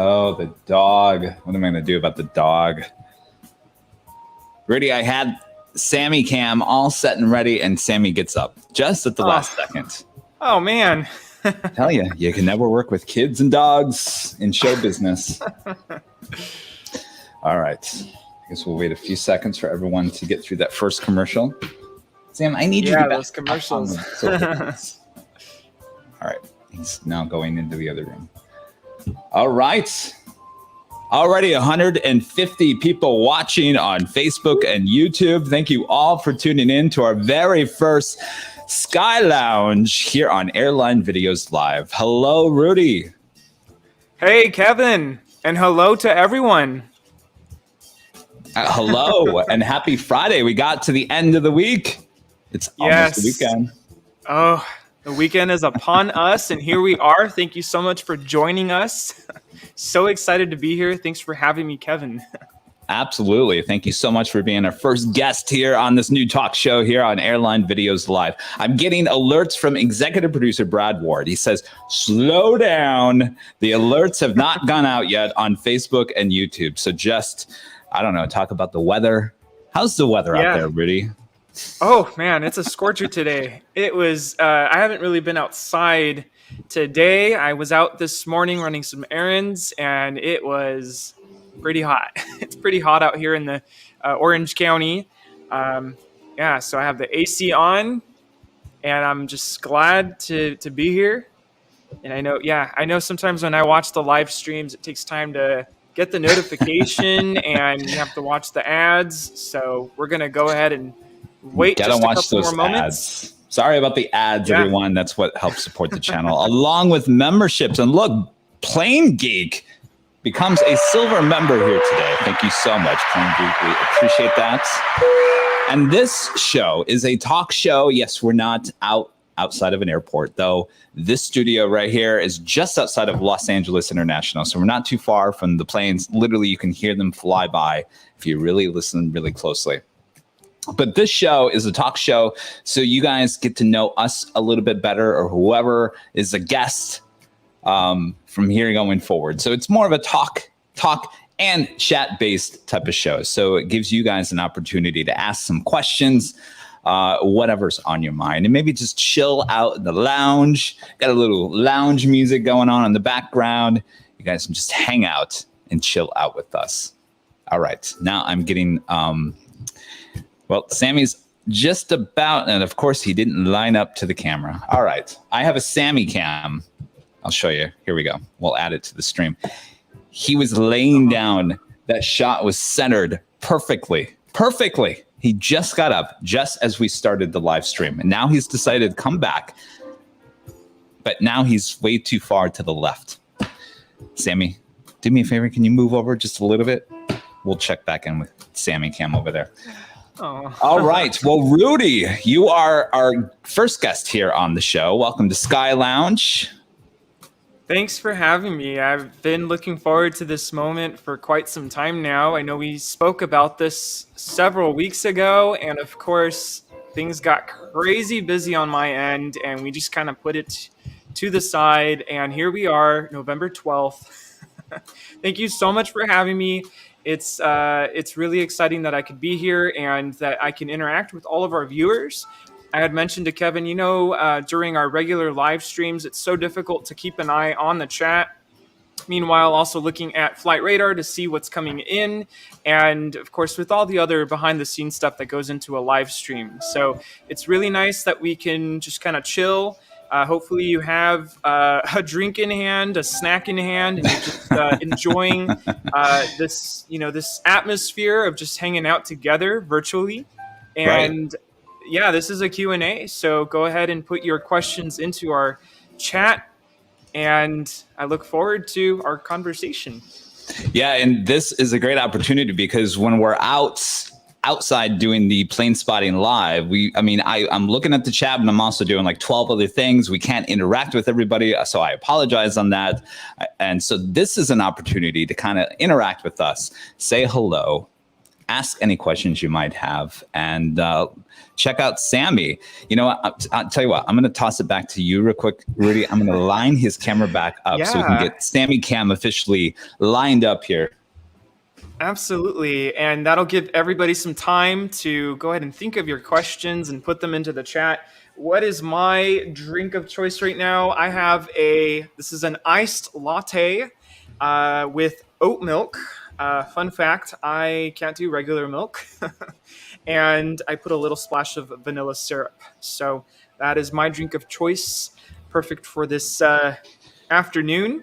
Oh, the dog. What am I going to do about the dog? Rudy, I had Sammy cam all set and ready, and Sammy gets up just at the last second. Oh, man. Tell you, you can never work with kids and dogs in show business. All right. I guess we'll wait a few seconds for everyone to get through that first commercial. Sam, I need you to get those commercials. All right. He's now going into the other room. All right. Already 150 people watching on Facebook and YouTube. Thank you all for tuning in to our very first Sky Lounge here on Airline Videos Live. Hello, Rudy. Hey, Kevin. And hello to everyone. Hello and happy Friday. We got to the end of the week. It's almost the weekend. Oh, the weekend is upon us, and here we are. Thank you so much for joining us. So excited to be here. Thanks for having me, Kevin. Absolutely. Thank you so much for being our first guest here on this new talk show here on Airline Videos Live. I'm getting alerts from executive producer Brad Ward. He says, slow down. The alerts have not gone out yet on Facebook and YouTube. So just, I don't know, talk about the weather. How's the weather out there, Rudy? Oh, man, it's a scorcher today. It was, I haven't really been outside today. I was out this morning running some errands, and it was pretty hot. It's pretty hot out here in the Orange County. So I have the AC on, and I'm just glad to be here. And I know sometimes when I watch the live streams, it takes time to get the notification, and you have to watch the ads. So we're going to go ahead and wait just a couple more moments. Ads. Sorry about the ads, everyone. That's what helps support the channel, along with memberships. And look, Plane Geek becomes a silver member here today. Thank you so much, Plane Geek. We appreciate that. And this show is a talk show. Yes, we're not outside of an airport, though. This studio right here is just outside of Los Angeles International. So we're not too far from the planes. Literally, you can hear them fly by if you really listen really closely. But this show is a talk show, so you guys get to know us a little bit better, or whoever is a guest from here going forward. So it's more of a talk and chat-based type of show. So it gives you guys an opportunity to ask some questions, whatever's on your mind, and maybe just chill out in the lounge. Got a little lounge music going on in the background. You guys can just hang out and chill out with us. All right, now I'm getting... Well, Sammy's just about, and of course he didn't line up to the camera. All right, I have a Sammy cam. I'll show you. Here we go. We'll add it to the stream. He was laying down. That shot was centered perfectly. He just got up just as we started the live stream, and now he's decided to come back. But now he's way too far to the left. Sammy, do me a favor. Can you move over just a little bit? We'll check back in with Sammy cam over there. Oh. All right. Well, Rudy, you are our first guest here on the show. Welcome to Sky Lounge. Thanks for having me. I've been looking forward to this moment for quite some time now. I know we spoke about this several weeks ago, and of course, things got crazy busy on my end, and we just kind of put it to the side, and here we are, November 12th. Thank you so much for having me. It's really exciting that I could be here and that I can interact with all of our viewers. I had mentioned to Kevin, during our regular live streams, it's so difficult to keep an eye on the chat. Meanwhile, also looking at Flight Radar to see what's coming in. And of course, with all the other behind the scenes stuff that goes into a live stream. So it's really nice that we can just kind of chill. Hopefully you have a drink in hand, a snack in hand, and you're just enjoying this atmosphere of just hanging out together virtually. And this is a Q&A. So go ahead and put your questions into our chat. And I look forward to our conversation. Yeah, and this is a great opportunity because when we're outside doing the plane spotting live, I'm looking at the chat, and I'm also doing like 12 other things. We can't interact with everybody, so I apologize on that. And so this is an opportunity to kind of interact with us, say hello, ask any questions you might have, and check out Sammy. You know what? I'll tell you what. I'm going to toss it back to you real quick, Rudy. I'm going to line his camera back up so we can get Sammy Cam officially lined up here. Absolutely. And that'll give everybody some time to go ahead and think of your questions and put them into the chat. What is my drink of choice right now? I have this is an iced latte with oat milk. Fun fact, I can't do regular milk. And I put a little splash of vanilla syrup. So that is my drink of choice. Perfect for this afternoon.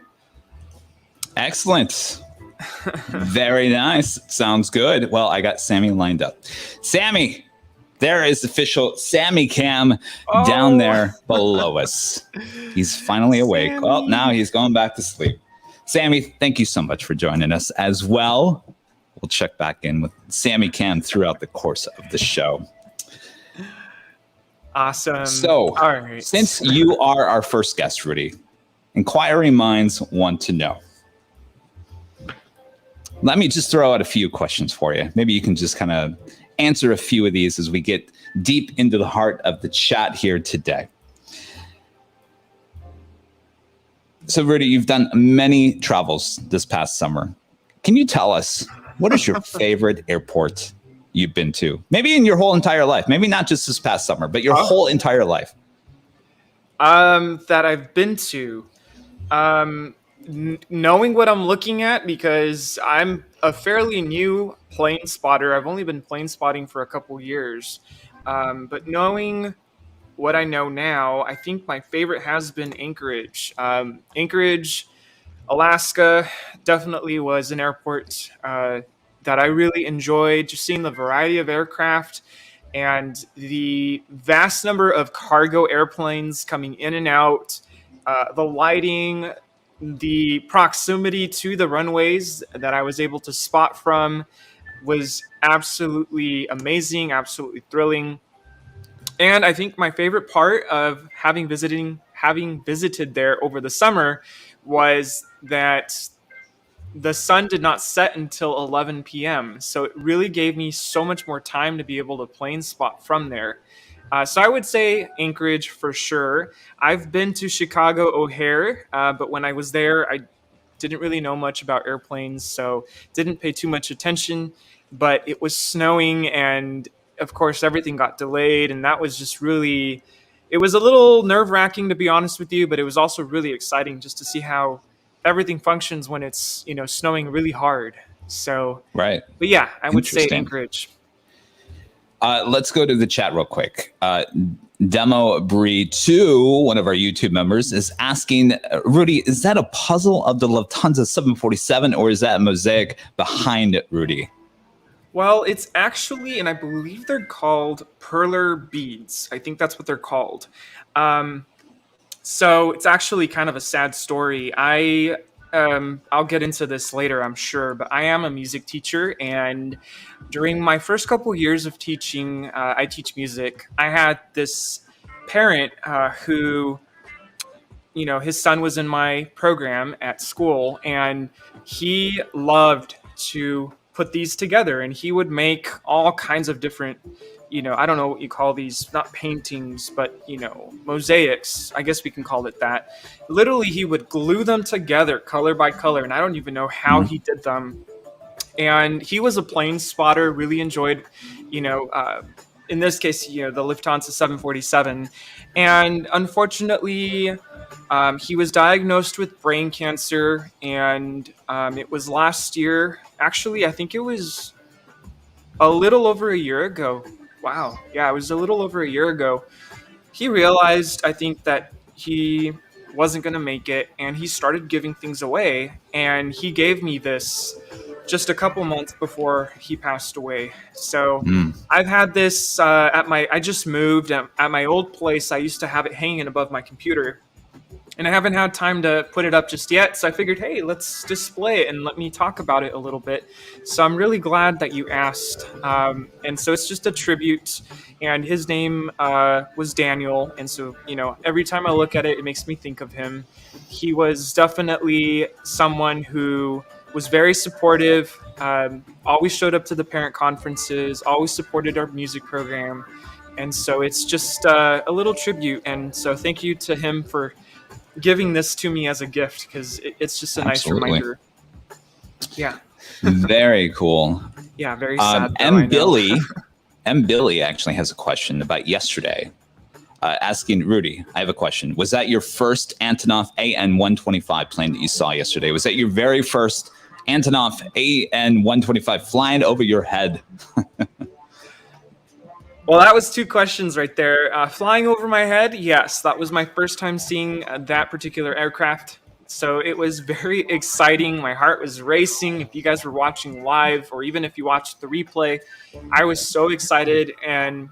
Excellent. Very nice. Sounds good. Well, I got Sammy lined up. Sammy, there is official Sammy Cam down there below us. He's finally awake. Sammy. Well, now he's going back to sleep. Sammy, thank you so much for joining us as well. We'll check back in with Sammy Cam throughout the course of the show. Awesome. So, all right. Since you are our first guest, Rudy, inquiring minds want to know. Let me just throw out a few questions for you. Maybe you can just kind of answer a few of these as we get deep into the heart of the chat here today. So, Rudy, you've done many travels this past summer. Can you tell us, what is your favorite airport you've been to? Maybe in your whole entire life. Maybe not just this past summer, but your whole entire life. That I've been to. Knowing what I'm looking at, because I'm a fairly new plane spotter. I've only been plane spotting for a couple years. But knowing what I know now, I think my favorite has been Anchorage. Anchorage, Alaska definitely was an airport that I really enjoyed, just seeing the variety of aircraft and the vast number of cargo airplanes coming in and out, the lighting, the proximity to the runways that I was able to spot from was absolutely amazing, absolutely thrilling. And I think my favorite part of having visited there over the summer was that the sun did not set until 11 p.m. So it really gave me so much more time to be able to plane spot from there. So I would say Anchorage for sure. I've been to Chicago O'Hare, but when I was there, I didn't really know much about airplanes, so didn't pay too much attention. But it was snowing, and of course, everything got delayed, and that was just really... It was a little nerve-wracking, to be honest with you, but it was also really exciting just to see how everything functions when it's, snowing really hard. So, right. But yeah, I would say Anchorage. Let's go to the chat real quick. Demo Bree 2, one of our YouTube members, is asking, Rudy, is that a puzzle of the Lufthansa 747, or is that a mosaic behind it, Rudy? Well, it's actually, and I believe they're called perler beads. I think that's what they're called. So it's actually kind of a sad story. I'll get into this later, I'm sure, but I am a music teacher, and during my first couple years of teaching, I teach music. I had this parent who, his son was in my program at school, and he loved to put these together, and he would make all kinds of different, I don't know what you call these, not paintings, but, mosaics. I guess we can call it that. Literally, he would glue them together color by color, and I don't even know how he did them. And he was a plane spotter, really enjoyed, in this case, the Lufthansa 747. And unfortunately, he was diagnosed with brain cancer, and it was last year. Actually, I think it was a little over a year ago. Wow. Yeah, it was a little over a year ago. He realized, I think, that he wasn't going to make it, and he started giving things away. And he gave me this just a couple months before he passed away. So I've had this I just moved at my old place. I used to have it hanging above my computer, and I haven't had time to put it up just yet. So I figured, hey, let's display it and let me talk about it a little bit. So I'm really glad that you asked. And so it's just a tribute, and his name was Daniel. And so, every time I look at it, it makes me think of him. He was definitely someone who was very supportive, always showed up to the parent conferences, always supported our music program. And so it's just a little tribute. And so thank you to him for giving this to me as a gift, because it's just a nice reminder. Yeah. Very cool. Yeah, very sad. M. Billy actually has a question about yesterday. Asking Rudy, I have a question. Was that your first Antonov AN-125 plane that you saw yesterday? Was that your very first Antonov AN-125 flying over your head? Well, that was two questions right there. Flying over my head, yes, that was my first time seeing that particular aircraft. So it was very exciting. My heart was racing. If you guys were watching live, or even if you watched the replay, I was so excited, and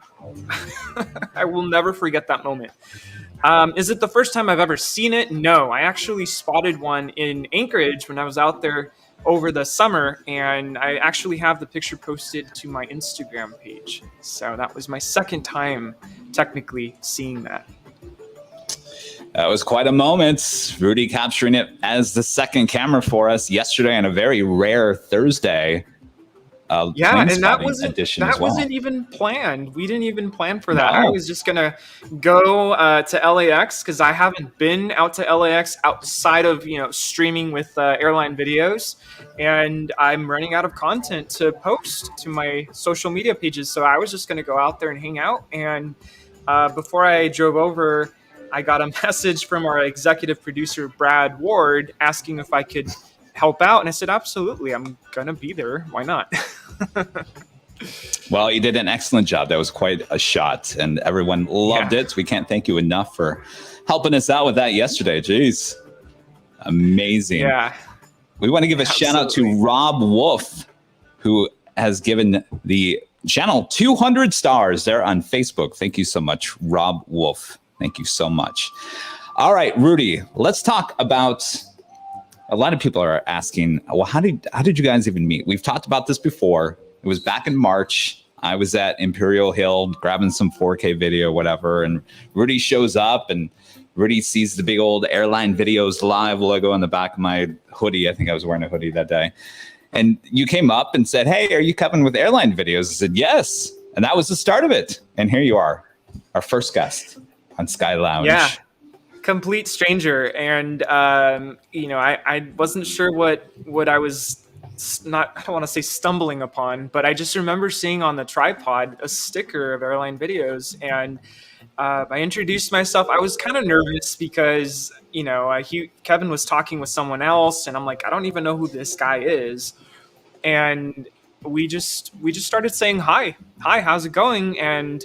I will never forget that moment. Is it the first time I've ever seen it? No, I actually spotted one in Anchorage when I was out there over the summer, and I actually have the picture posted to my Instagram page. So that was my second time technically seeing that. That was quite a moment. Rudy capturing it as the second camera for us yesterday on a very rare Thursday. Yeah, and that wasn't even planned. We didn't even plan for that. No. I was just gonna go to LAX, because I haven't been out to LAX outside of streaming with Airline videos, and I'm running out of content to post to my social media pages. So I was just gonna go out there and hang out. And before I drove over, I got a message from our executive producer, Brad Ward, asking if I could help out. And I said, absolutely, I'm going to be there. Why not? Well, you did an excellent job. That was quite a shot, and everyone loved it. We can't thank you enough for helping us out with that yesterday. Jeez. Amazing. Yeah. We want to give a shout out to Rob Wolf, who has given the channel 200 stars there on Facebook. Thank you so much, Rob Wolf. Thank you so much. All right, Rudy, let's talk about, a lot of people are asking, well, how did you guys even meet? We've talked about this before. It was back in March. I was at Imperial Hill grabbing some 4K video, whatever, and Rudy shows up, and Rudy sees the big old Airline Videos Live logo on the back of my hoodie. I think I was wearing a hoodie that day. And you came up and said, hey, are you Kevin with Airline Videos? I said, yes. And that was the start of it. And here you are, our first guest on Sky Lounge. Yeah, complete stranger. And, I wasn't sure what I was I don't want to say stumbling upon, but I just remember seeing on the tripod a sticker of Airline Videos. And I introduced myself. I was kind of nervous because, Kevin was talking with someone else, and I'm like, I don't even know who this guy is. And we just started saying hi, how's it going? And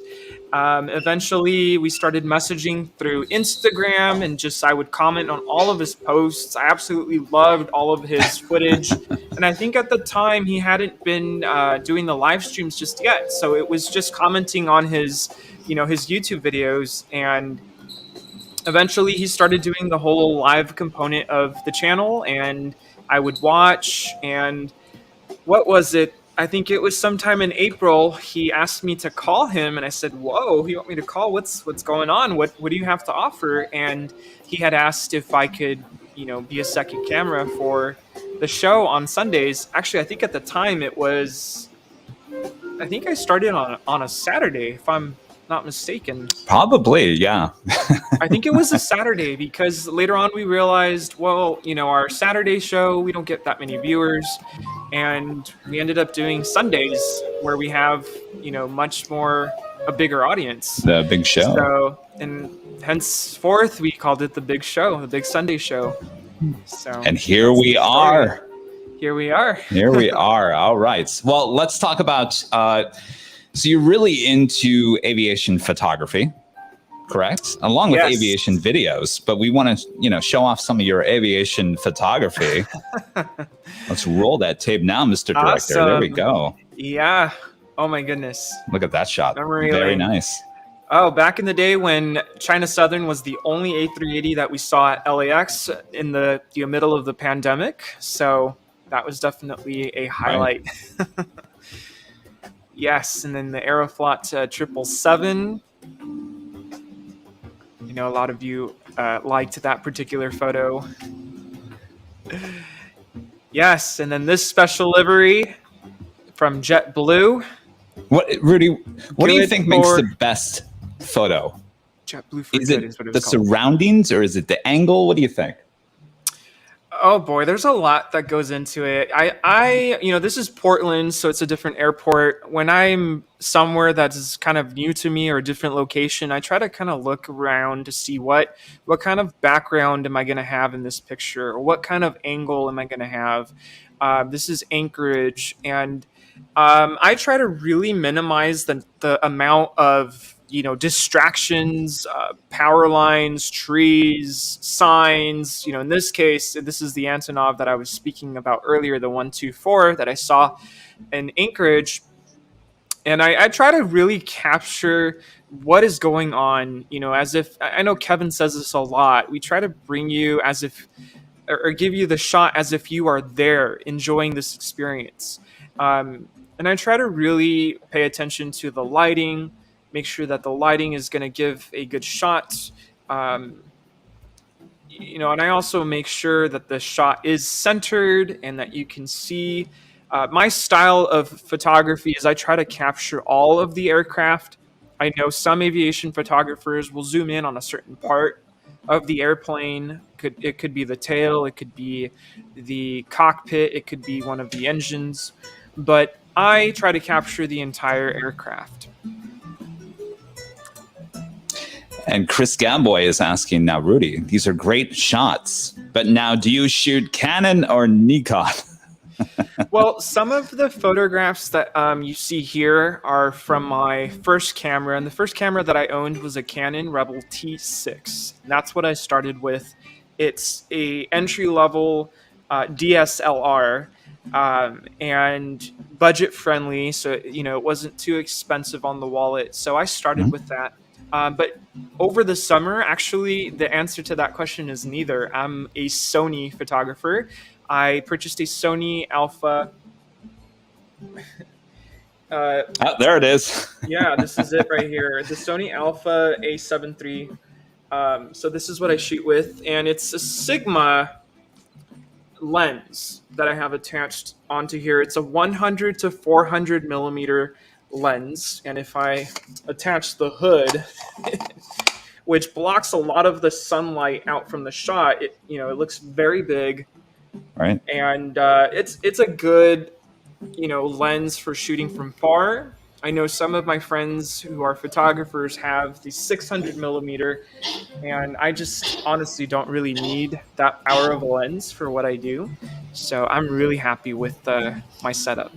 eventually we started messaging through Instagram, and I would comment on all of his posts. I absolutely loved all of his footage. And I think at the time he hadn't been doing the live streams just yet. So it was just commenting on his YouTube videos. And eventually he started doing the whole live component of the channel, and I would watch. And what was it? I think it was sometime in April, he asked me to call him, and I said, whoa, you want me to call? What's going on? What do you have to offer? And he had asked if I could, be a second camera for the show on Sundays. Actually, I think at the time I started on a Saturday, if I'm not mistaken. Probably, yeah. I think it was a Saturday, because later on we realized, well, our Saturday show, we don't get that many viewers. And we ended up doing Sundays, where we have, much more, a bigger audience. The big show. So, and henceforth, we called it the big show, the big Sunday show. So. And here we are. Here we are. Here we are. All right. Well, let's talk about, so you're really into aviation photography, correct? Along with aviation videos, but we want to, show off some of your aviation photography. Let's roll that tape now, Mr. Director. Awesome. There we go. Yeah. Oh my goodness. Look at that shot. Memory Very lane. Nice. Oh, back in the day when China Southern was the only A380 that we saw at LAX in the middle of the pandemic. So that was definitely a highlight. Right. Yes, and then the Aeroflot 777. A lot of you liked that particular photo. Yes, and then this special livery from JetBlue. What, Rudy? What do you Good think makes for- the best photo? JetBlue for Is good it is what it the was called. surroundings or is it the angle? What do you think? Oh boy, there's a lot that goes into it. This is Portland, so it's a different airport. When I'm somewhere that's kind of new to me or a different location, I try to kind of look around to see what kind of background am I going to have in this picture, or what kind of angle am I going to have. This is Anchorage, and I try to really minimize the amount of distractions, power lines, trees, signs. In this case, this is the Antonov that I was speaking about earlier, the 124 that I saw in Anchorage. And I try to really capture what is going on, as if, I know Kevin says this a lot. We try to bring you as if, or give you the shot as if you are there enjoying this experience. And I try to really pay attention to the lighting, make sure that the lighting is going to give a good shot. And I also make sure that the shot is centered and that you can see. My style of photography is I try to capture all of the aircraft. I know some aviation photographers will zoom in on a certain part of the airplane. It could be the tail, it could be the cockpit, it could be one of the engines, but I try to capture the entire aircraft. And Chris Gamboy is asking now, Rudy, these are great shots, but now do you shoot Canon or Nikon? Well, some of the photographs that you see here are from my first camera, and the first camera that I owned was a Canon Rebel T6. That's what I started with. It's a entry-level DSLR, and budget friendly, so it wasn't too expensive on the wallet. So I started with that. But over the summer, actually, the answer to that question is neither. I'm a Sony photographer. I purchased a Sony Alpha. There it is. Yeah, this is it right here. The Sony Alpha A7 III. So this is what I shoot with, and it's a Sigma lens that I have attached onto here. It's a 100 to 400 millimeter lens, and if I attach the hood, which blocks a lot of the sunlight out from the shot, it looks very big, right? And it's a good lens for shooting from far. I know some of my friends who are photographers have the 600 millimeter, and I just honestly don't really need that power of a lens for what I do. So I'm really happy with my setup.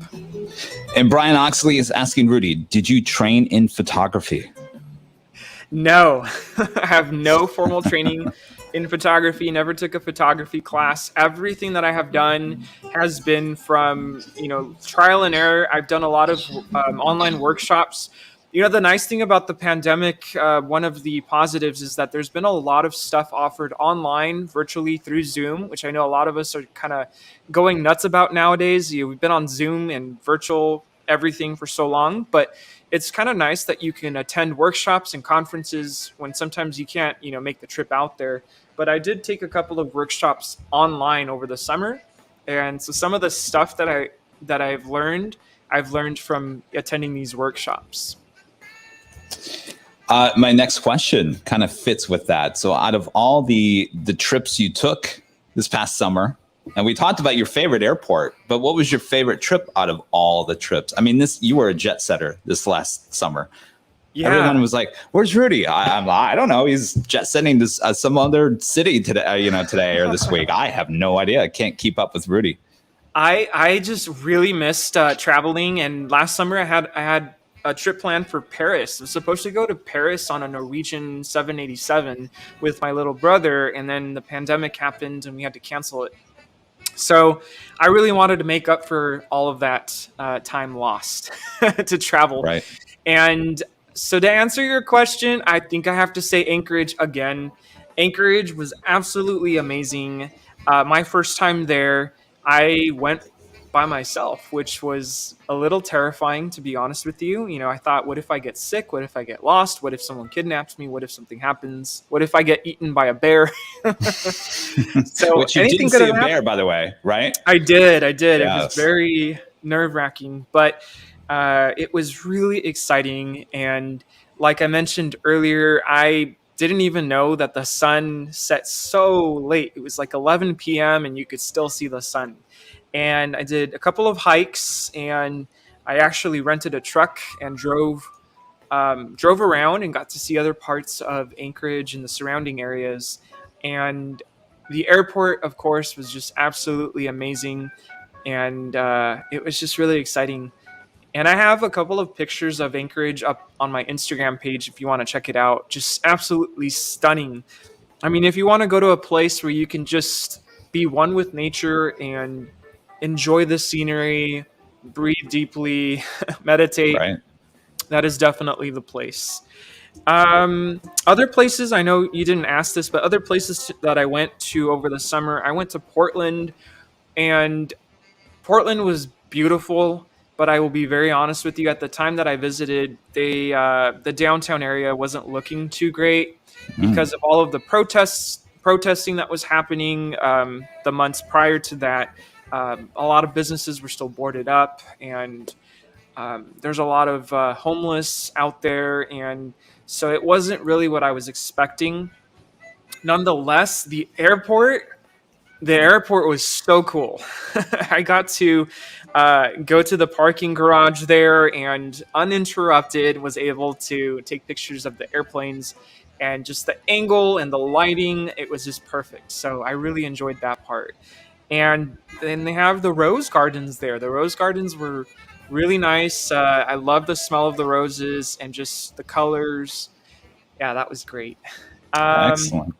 And Brian Oxley is asking, Rudy, did you train in photography? No, I have no formal training in photography, never took a photography class. Everything that I have done has been from, trial and error. I've done a lot of online workshops. The nice thing about the pandemic, one of the positives is that there's been a lot of stuff offered online virtually through Zoom, which I know a lot of us are kind of going nuts about nowadays. We've been on Zoom and virtual everything for so long, but it's kind of nice that you can attend workshops and conferences when sometimes you can't, make the trip out there. But I did take a couple of workshops online over the summer. And so some of the stuff that I've learned from attending these workshops. My next question kind of fits with that. So out of all the trips you took this past summer, and we talked about your favorite airport, but what was your favorite trip out of all the trips? I mean, you were a jet setter this last summer. Yeah. Everyone was like, "Where's Rudy?" I don't know. He's jet setting to some other city today, today or this week. I have no idea. I can't keep up with Rudy. I just really missed traveling, and last summer I had a trip planned for Paris. I was supposed to go to Paris on a Norwegian 787 with my little brother, and then the pandemic happened and we had to cancel it. So I really wanted to make up for all of that time lost to travel. Right. And so to answer your question, I think I have to say Anchorage again. Anchorage was absolutely amazing. My first time there, I went by myself, which was a little terrifying, to be honest with you. You know, I thought, what if I get sick? What if I get lost? What if someone kidnaps me? What if something happens? What if I get eaten by a bear? So Which you anything did could see have a happened. bear, by the way, right? I did. It was Yes. very nerve-wracking, but it was really exciting. And like I mentioned earlier, I didn't even know that the sun set so late. It was like 11 p.m. and you could still see the sun. And I did a couple of hikes, and I actually rented a truck and drove around and got to see other parts of Anchorage and the surrounding areas. And the airport, of course, was just absolutely amazing, and it was just really exciting. And I have a couple of pictures of Anchorage up on my Instagram page if you want to check it out. Just absolutely stunning. I mean, if you want to go to a place where you can just be one with nature and enjoy the scenery, breathe deeply, meditate, Right. that is definitely the place. Other places, I know you didn't ask this, but other places that I went to over the summer, I went to Portland, and Portland was beautiful, but I will be very honest with you. At the time that I visited, the downtown area wasn't looking too great because of all of the protesting that was happening the months prior to that. A lot of businesses were still boarded up, and there's a lot of homeless out there, and so it wasn't really what I was expecting. Nonetheless, the airport was so cool. I got to go to the parking garage there and uninterrupted was able to take pictures of the airplanes, and just the angle and the lighting, it was just perfect. So I really enjoyed that part. And then they have the rose gardens there. The rose gardens were really nice. I love the smell of the roses and just the colors. Yeah, that was great. Um, Excellent.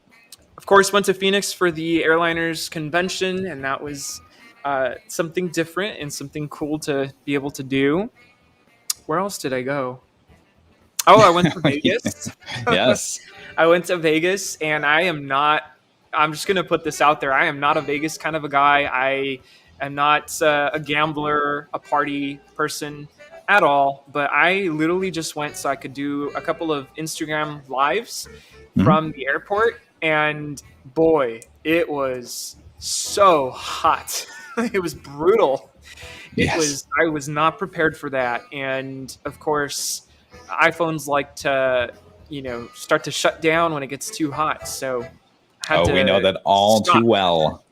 of course, went to Phoenix for the airliners convention, and that was something different and something cool to be able to do. Where else did I go? Oh, I went to Vegas. Yes. I went to Vegas, and I am not. I'm just gonna put this out there. I am not a Vegas kind of a guy. I am not a gambler, a party person at all. But I literally just went so I could do a couple of Instagram lives Mhm. from the airport, and boy, it was so hot. It was brutal. Yes. I was not prepared for that, and of course, iPhones like to start to shut down when it gets too hot. So had Oh, we know to that all too stop. well.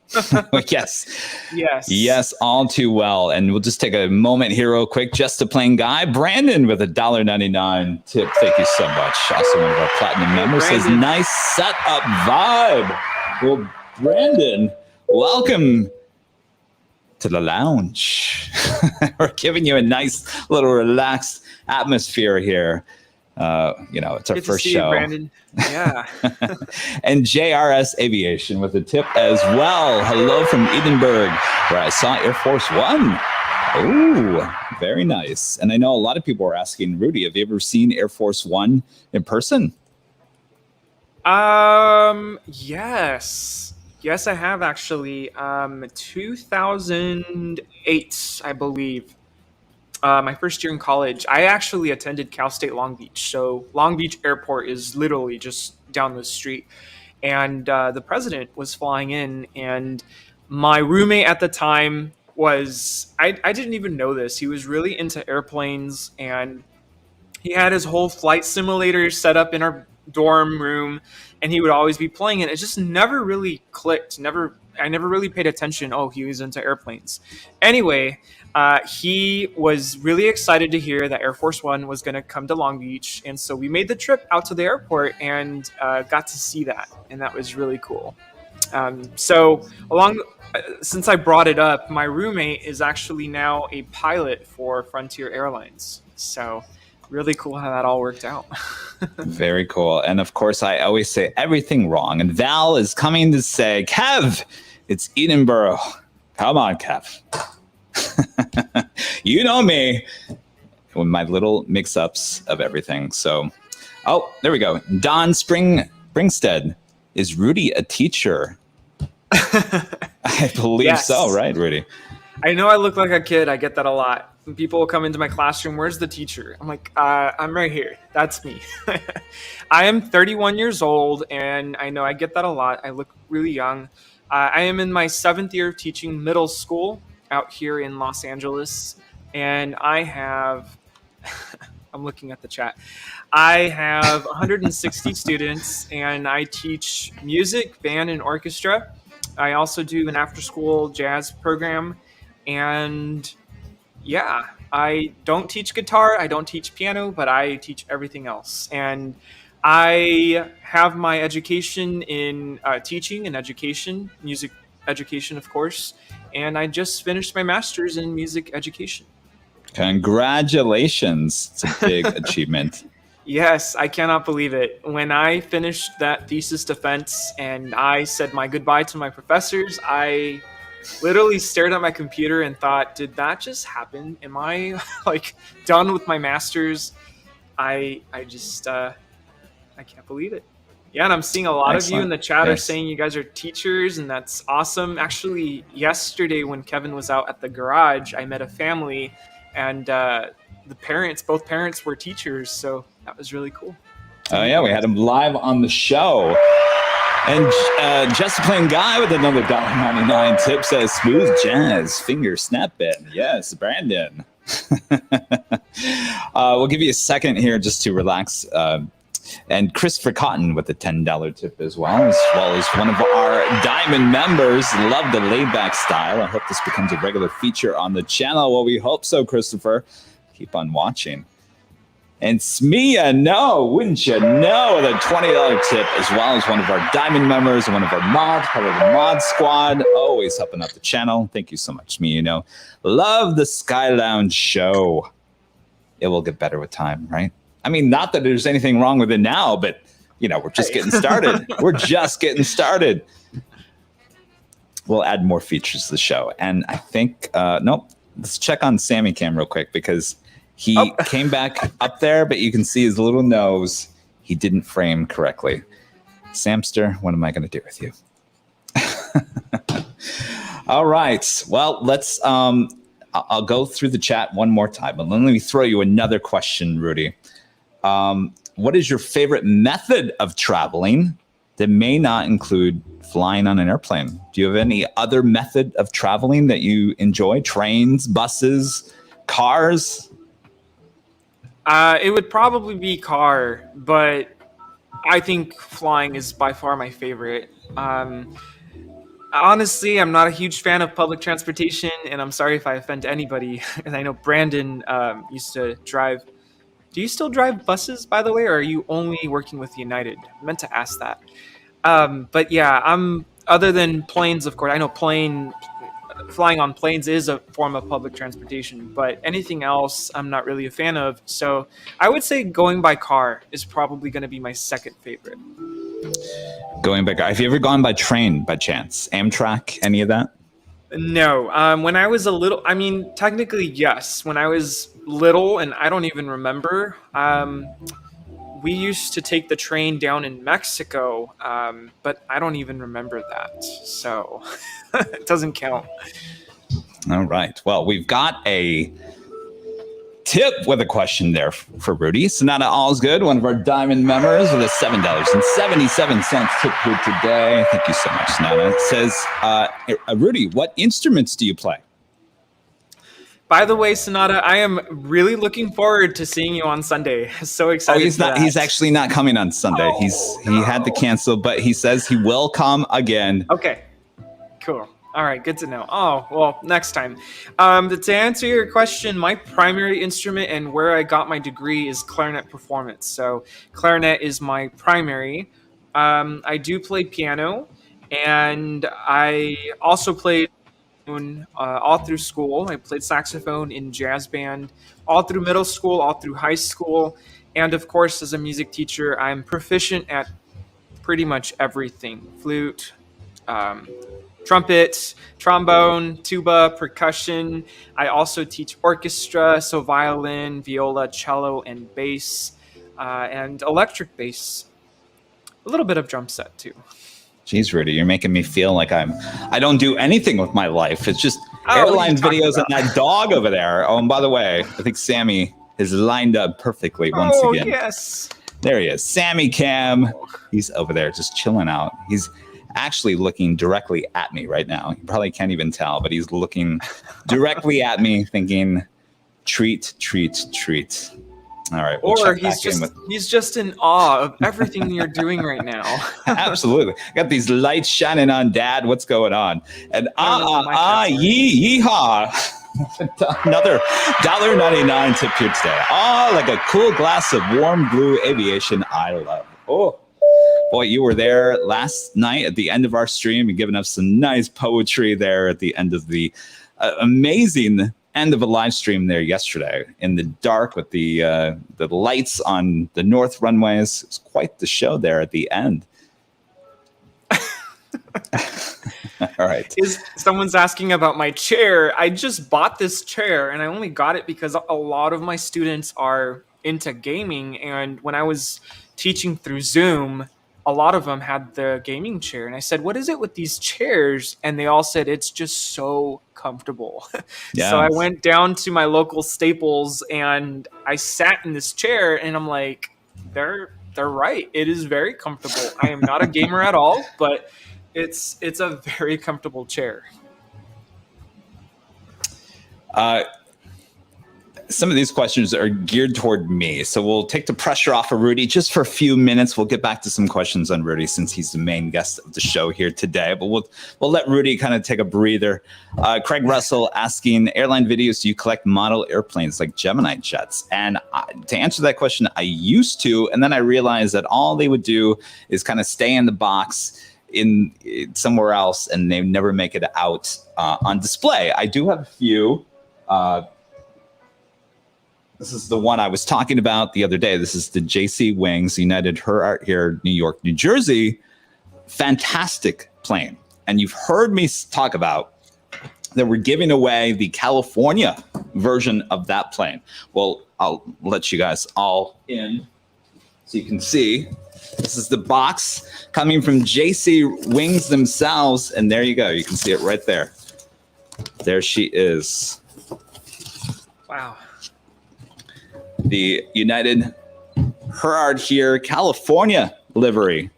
Yes. Yes. Yes, all too well. And we'll just take a moment here real quick. Just a plain guy. Brandon with a $1.99 tip. Thank you so much. Also one of our platinum members says, Brandon. nice setup vibe. Well, Brandon, welcome to the lounge. We're giving you a nice little relaxed atmosphere here. It's our Good to first see show. you, Brandon. Yeah. And JRS Aviation with a tip as well. Hello from Edinburgh, where I saw Air Force One. Oh, very nice. And I know a lot of people are asking, Rudy, have you ever seen Air Force One in person? Yes. Yes, I have actually. 2008, I believe. My first year in college, I actually attended Cal State Long Beach. So Long Beach Airport is literally just down the street. And the president was flying in, and my roommate at the time I didn't even know this. He was really into airplanes, and he had his whole flight simulator set up in our dorm room, and he would always be playing it. It just never really clicked. I never really paid attention. Oh, he was into airplanes. Anyway, he was really excited to hear that Air Force One was going to come to Long Beach, and so we made the trip out to the airport and got to see that, and that was really cool. Since I brought it up, my roommate is actually now a pilot for Frontier Airlines. So really cool how that all worked out. Very cool. And of course, I always say everything wrong. And Val is coming to say, Kev, it's Edinburgh. Come on, Kev. You know me with my little mix-ups of everything. So, oh, there we go. Don Springstead. Is Rudy a teacher? I believe Yes. so, right, Rudy? I know I look like a kid. I get that a lot. When people will come into my classroom, where's the teacher? I'm like, I'm right here. That's me. I am 31 years old, and I know I get that a lot. I look really young. I am in my 7th year of teaching middle school out here in Los Angeles, and I have, I'm looking at the chat. I have 160 students, and I teach music, band, and orchestra. I also do an after-school jazz program, and yeah, I don't teach guitar, I don't teach piano, but I teach everything else. And I have my education in teaching and education, music education, of course. And I just finished my master's in music education. Congratulations. It's a big achievement. Yes, I cannot believe it. When I finished that thesis defense and I said my goodbye to my professors, I literally stared at my computer and thought, did that just happen? Am I like done with my master's? I just I can't believe it. Yeah, and I'm seeing a lot of you in the chat are saying you guys are teachers, and that's awesome. Actually, yesterday when Kevin was out at the garage, I met a family, and both parents were teachers, so that was really cool. Oh yeah, we had him live on the show. And Just a Plain Guy with another $1.99 tip says, smooth jazz, finger snap bend. Yes, Brandon. We'll give you a second here just to relax. And Christopher Cotton with a $10 tip as well as one of our Diamond members. Love the laid-back style. I hope this becomes a regular feature on the channel. Well, we hope so, Christopher. Keep on watching. And Smia, wouldn't you know, with a $20 tip, as well as one of our Diamond members and one of our mods, part of the mod squad, always helping out the channel. Thank you so much, Smia. Love the Sky Lounge show. It will get better with time, right? I mean, not that there's anything wrong with it now, but, we're just getting started. We're just getting started. We'll add more features to the show. And I think, let's check on Sammy Cam real quick, because he came back up there, but you can see his little nose. He didn't frame correctly. Samster, what am I going to do with you? All right. Well, let's. I'll go through the chat one more time, but let me throw you another question, Rudy. What is your favorite method of traveling that may not include flying on an airplane? Do you have any other method of traveling that you enjoy? Trains, buses, cars? It would probably be car, but I think flying is by far my favorite. Honestly, I'm not a huge fan of public transportation, and I'm sorry if I offend anybody. And I know Brandon used to drive. Do you still drive buses, by the way, or are you only working with United? I meant to ask that. But yeah, other than planes, of course. I know flying on planes is a form of public transportation, but anything else I'm not really a fan of. So I would say going by car is probably going to be my second favorite. Going by car. Have you ever gone by train by chance? Amtrak, any of that? No. When I was a little, technically yes. When I was little, and I don't even remember, we used to take the train down in Mexico, but I don't even remember that. So it doesn't count. All right. Well, we've got a tip with a question there for Rudy. Sonata All's Good, one of our Diamond members, with a $7.77 tip here today. Thank you so much, Sonata. It says, Rudy, what instruments do you play? By the way, Sonata, I am really looking forward to seeing you on Sunday. So excited. He's actually not coming on Sunday. He had to cancel, but he says he will come again. Okay, cool. All right, good to know. Oh, well, next time. To answer your question, my primary instrument and where I got my degree is clarinet performance. So clarinet is my primary. I do play piano, and I also played all through school. I played saxophone in jazz band all through middle school, all through high school. And of course, as a music teacher, I'm proficient at pretty much everything. Flute, trumpet, trombone, tuba, percussion. I also teach orchestra, so violin, viola, cello, and bass, and electric bass. A little bit of drum set too. Jeez, Rudy, you're making me feel like I don't do anything with my life. It's just Oh, what are you Airline talking videos about? and that dog over there. Oh, and by the way, I think Sammy is lined up perfectly once Oh, again. yes. There he is. Sammy Cam. He's over there just chilling out. He's actually looking directly at me right now. You probably can't even tell, but he's looking directly at me thinking, treat, treat, treat. All right. We'll Or check back in with. he's just in awe of everything you're doing right now. Absolutely. Got these lights shining on Dad. What's going on? And my pets are. yeehaw. Another $1.99 tip here today. Like a cool glass of warm blue aviation I love. Oh, boy, you were there last night at the end of our stream and giving us some nice poetry there at the end of the amazing end of a live stream there yesterday in the dark with the lights on the north runways. It was quite the show there at the end. All right. Someone's asking about my chair. I just bought this chair and I only got it because a lot of my students are into gaming. And when I was teaching through Zoom, a lot of them had the gaming chair. And I said, what is it with these chairs? And they all said, it's just so comfortable. Yeah. So I went down to my local Staples and I sat in this chair and I'm like, they're right. It is very comfortable. I am not a gamer at all, but it's a very comfortable chair. Some of these questions are geared toward me, so we'll take the pressure off of Rudy just for a few minutes. We'll get back to some questions on Rudy since he's the main guest of the show here today, but we'll let Rudy kind of take a breather. Craig Russell asking, airline videos, do you collect model airplanes like Gemini jets? And to answer that question, I used to, and then I realized that all they would do is kind of stay in the box in somewhere else, and they never make it out on display. I do have a few. This is the one I was talking about the other day. This is the JC Wings United Her Art here, New York, New Jersey. Fantastic plane. And you've heard me talk about that we're giving away the California version of that plane. Well, I'll let you guys all in so you can see. This is the box coming from JC Wings themselves. And there you go. You can see it right there. There she is. Wow. The United Her Art here, California livery.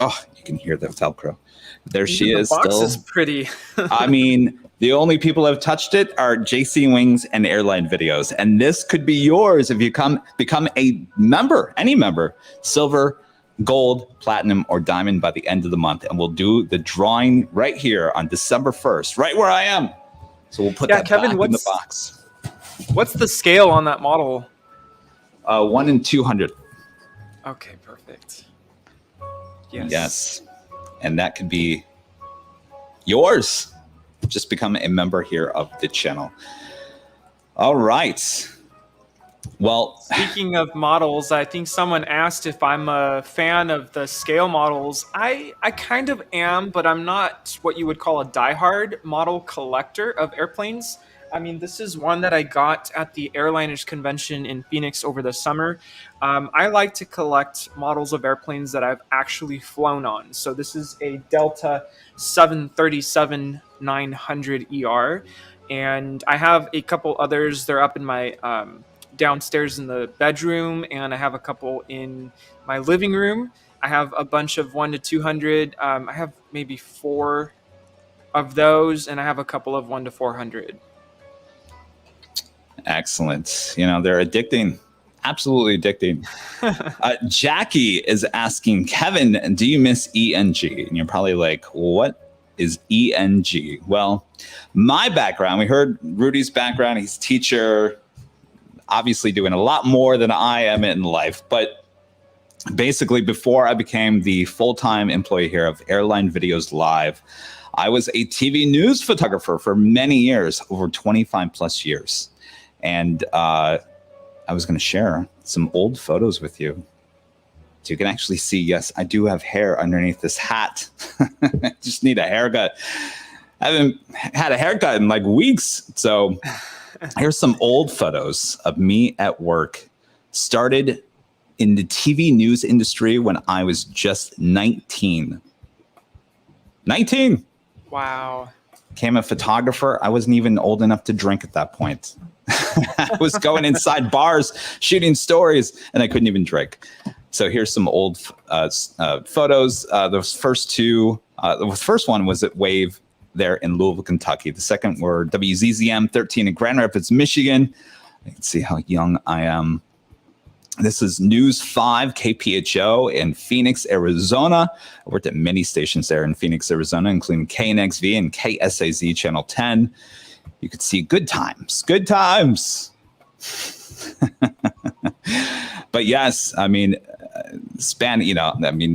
Oh, you can hear the Velcro. There she is. The box still. is pretty. I mean, the only people who have touched it are JC Wings and Airline Videos. And this could be yours if you become a member, any member, silver, gold, platinum, or diamond by the end of the month. And we'll do the drawing right here on December 1st, right where I am. So we'll put that Kevin, back in the box. What's the scale on that model? 1 in 200. Okay, perfect. Yes. Yes. And that could be yours. Just become a member here of the channel. All right. Well, speaking of models, I think someone asked if I'm a fan of the scale models. I kind of am, but I'm not what you would call a diehard model collector of airplanes. I mean, this is one that I got at the Airliners convention in Phoenix over the summer. I like to collect models of airplanes that I've actually flown on. So this is a Delta 737-900ER, and I have a couple others. They're up in my downstairs in the bedroom, and I have a couple in my living room. I have a bunch of 1 to 200. I have maybe 4 of those, and I have a couple of 1 to 400. Excellent. You know, they're addicting. Absolutely addicting. Jackie is asking, Kevin, do you miss ENG? And you're probably like, what is ENG? Well, my background, we heard Rudy's background. He's a teacher, obviously doing a lot more than I am in life. But basically, before I became the full-time employee here of Airline Videos Live, I was a TV news photographer for many years, over 25 plus years. And I was going to share some old photos with you. So you can actually see, yes, I do have hair underneath this hat. I just need a haircut. I haven't had a haircut in like weeks. So here's some old photos of me at work. Started in the TV news industry when I was just 19. 19. Wow. became a photographer. I wasn't even old enough to drink at that point. I was going inside bars, shooting stories, and I couldn't even drink. So here's some old photos. Those first two, the first one was at Wave there in Louisville, Kentucky. The second were WZZM 13 in Grand Rapids, Michigan. You can see how young I am. This is News 5 KPHO in Phoenix, Arizona. I worked at many stations there in Phoenix, Arizona, including KNXV and KSAZ Channel 10. You could see good times, good times. But yes, I mean,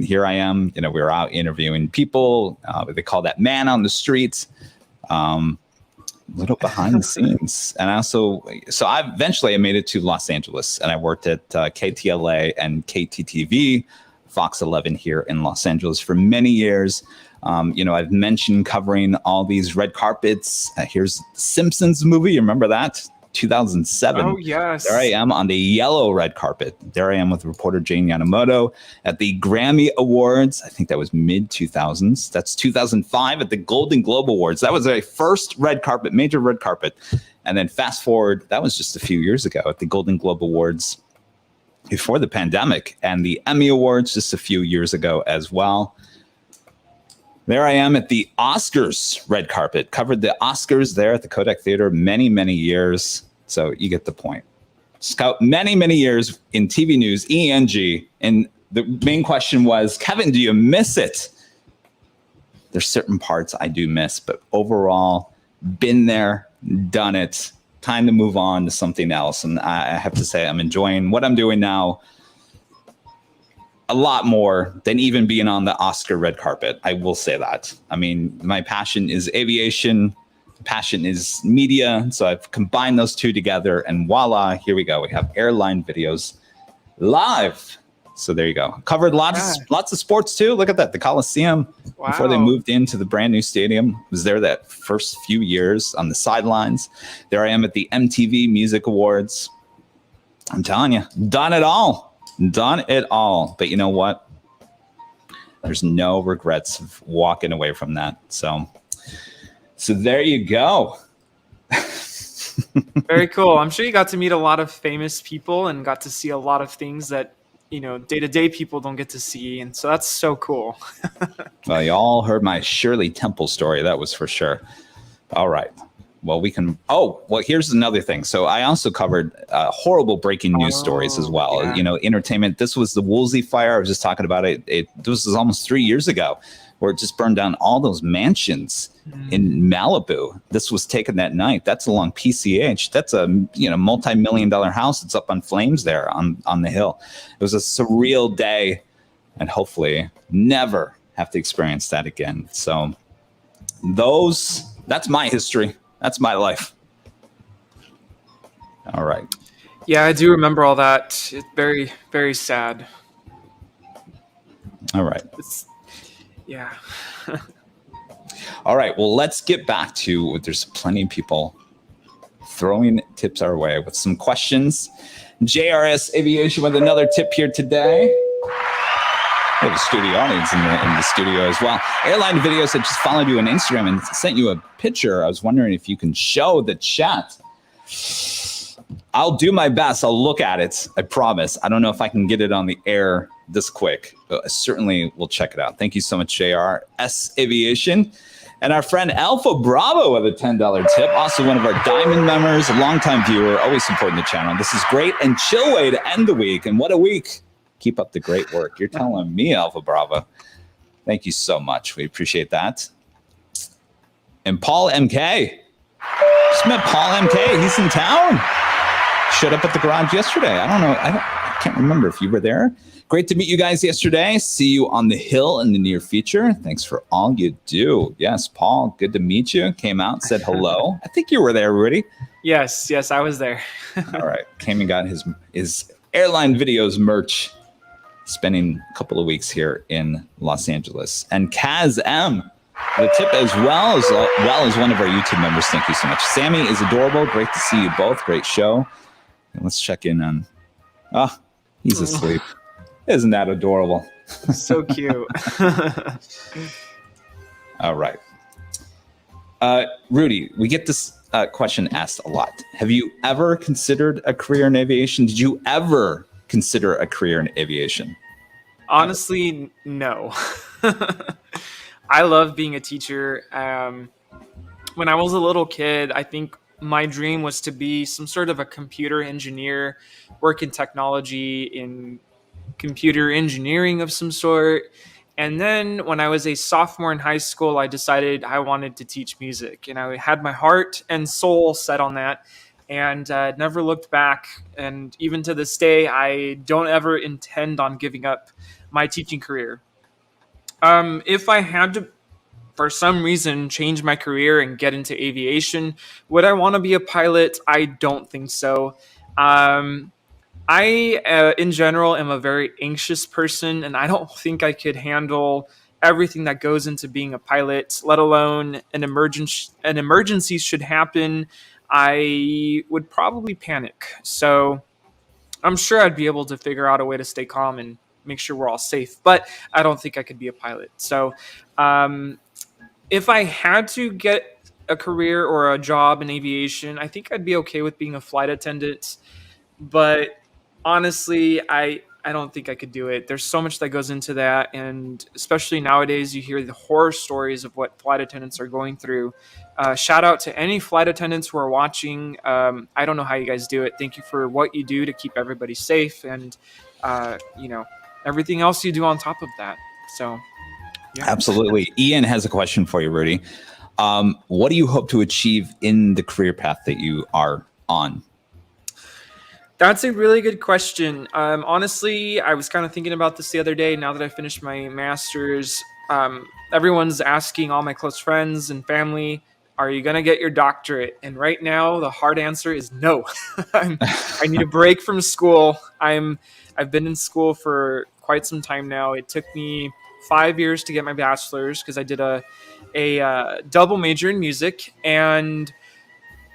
here I am, we were out interviewing people. They call that man on the streets. Little behind the scenes. And I eventually made it to Los Angeles, and I worked at KTLA and KTTV, Fox 11 here in Los Angeles for many years. I've mentioned covering all these red carpets. Here's the Simpsons movie. You remember that? 2007. Oh, yes. There I am on the yellow red carpet. There I am with reporter Jane Yamamoto at the Grammy Awards. I think that was mid-2000s. That's 2005 at the Golden Globe Awards. That was a first red carpet, major red carpet. And then fast forward, that was just a few years ago at the Golden Globe Awards before the pandemic, and the Emmy Awards just a few years ago as well. There I am at the Oscars red carpet. Covered the Oscars there at the Kodak Theater many, many years. So you get the point. Scout many, many years in TV news, ENG. And the main question was, Kevin, do you miss it? There's certain parts I do miss, but overall, been there, done it. Time to move on to something else. And I have to say, I'm enjoying what I'm doing now a lot more than even being on the Oscar red carpet. I will say that. I mean, my passion is aviation. Passion is media. So I've combined those two together, and voila, here we go. We have Airline videos live. So there you go. Covered lots of sports too. Look at that. The Coliseum, before they moved into the brand new stadium, was there that first few years on the sidelines. There I am at the MTV Music Awards. I'm telling you, done it all. Done it all. But you know what? There's no regrets of walking away from that. So there you go. Very cool. I'm sure you got to meet a lot of famous people and got to see a lot of things that, day-to-day people don't get to see. And so that's so cool. Well, you all heard my Shirley Temple story. That was for sure. All right. Well, here's another thing. So I also covered horrible breaking news stories as well. Yeah. Entertainment. This was the Woolsey fire. I was just talking about it. This was almost 3 years ago, where it just burned down all those mansions in Malibu. This was taken that night. That's along PCH. That's a multi-million-dollar house. It's up on flames there on the hill. It was a surreal day, and hopefully never have to experience that again. So that's my history. That's my life. All right. Yeah, I do remember all that. It's very, very sad. All right. Yeah. All right. Well, let's get back to, there's plenty of people throwing tips our way with some questions. JRS Aviation with another tip here today. We have a studio audience in the studio as well. Airline videos. I just followed you on Instagram and sent you a picture. I was wondering if you can show the chat. I'll do my best. I'll look at it. I promise. I don't know if I can get it on the air this quick, but I certainly will check it out. Thank you so much, JRS Aviation. And our friend Alpha Bravo with a $10 tip. Also one of our Diamond members, a longtime viewer, always supporting the channel. This is great and chill way to end the week. And what a week. Keep up the great work. You're telling me, Alpha Bravo. Thank you so much. We appreciate that. And Paul MK. Just met Paul MK. He's in town. Showed up at the garage yesterday. I don't know. I can't remember if you were there. Great to meet you guys yesterday. See you on the hill in the near future. Thanks for all you do. Yes, Paul, good to meet you. Came out, said hello. I think you were there, Rudy. Yes, I was there. All right. Came and got his Airline videos merch. Spending a couple of weeks here in Los Angeles. And Kaz M, the tip as well as one of our YouTube members. Thank you so much. Sammy is adorable. Great to see you both. Great show. And let's check in on. He's asleep. Isn't that adorable? So cute. All right. Rudy, we get this question asked a lot. Have you ever considered a career in aviation? Did you ever consider a career in aviation? Honestly, no. I love being a teacher. When I was a little kid, I think my dream was to be some sort of a computer engineer, work in technology, in computer engineering of some sort. And then when I was a sophomore in high school, I decided I wanted to teach music. And I had my heart and soul set on that and never looked back. And even to this day, I don't ever intend on giving up my teaching career. If I had to, for some reason, change my career and get into aviation, would I want to be a pilot? I don't think so. I, in general, am a very anxious person, and I don't think I could handle everything that goes into being a pilot, let alone an emergency should happen. I would probably panic. So I'm sure I'd be able to figure out a way to stay calm and make sure we're all safe, but I don't think I could be a pilot. So um, if I had to get a career or a job in aviation, I think I'd be okay with being a flight attendant. But honestly, I don't think I could do it. There's so much that goes into that, and especially nowadays, you hear the horror stories of what flight attendants are going through. Shout out to any flight attendants who are watching. I don't know how you guys do it. Thank you for what you do to keep everybody safe, and everything else you do on top of that. So, yeah. Absolutely. Ian has a question for you, Rudy. What do you hope to achieve in the career path that you are on? That's a really good question. Honestly, I was kind of thinking about this the other day. Now that I finished my master's, everyone's asking, all my close friends and family, are you going to get your doctorate? And right now, the hard answer is no. I need a break from school. I've been in school for quite some time now. It took me 5 years to get my bachelor's because I did a double major in music, and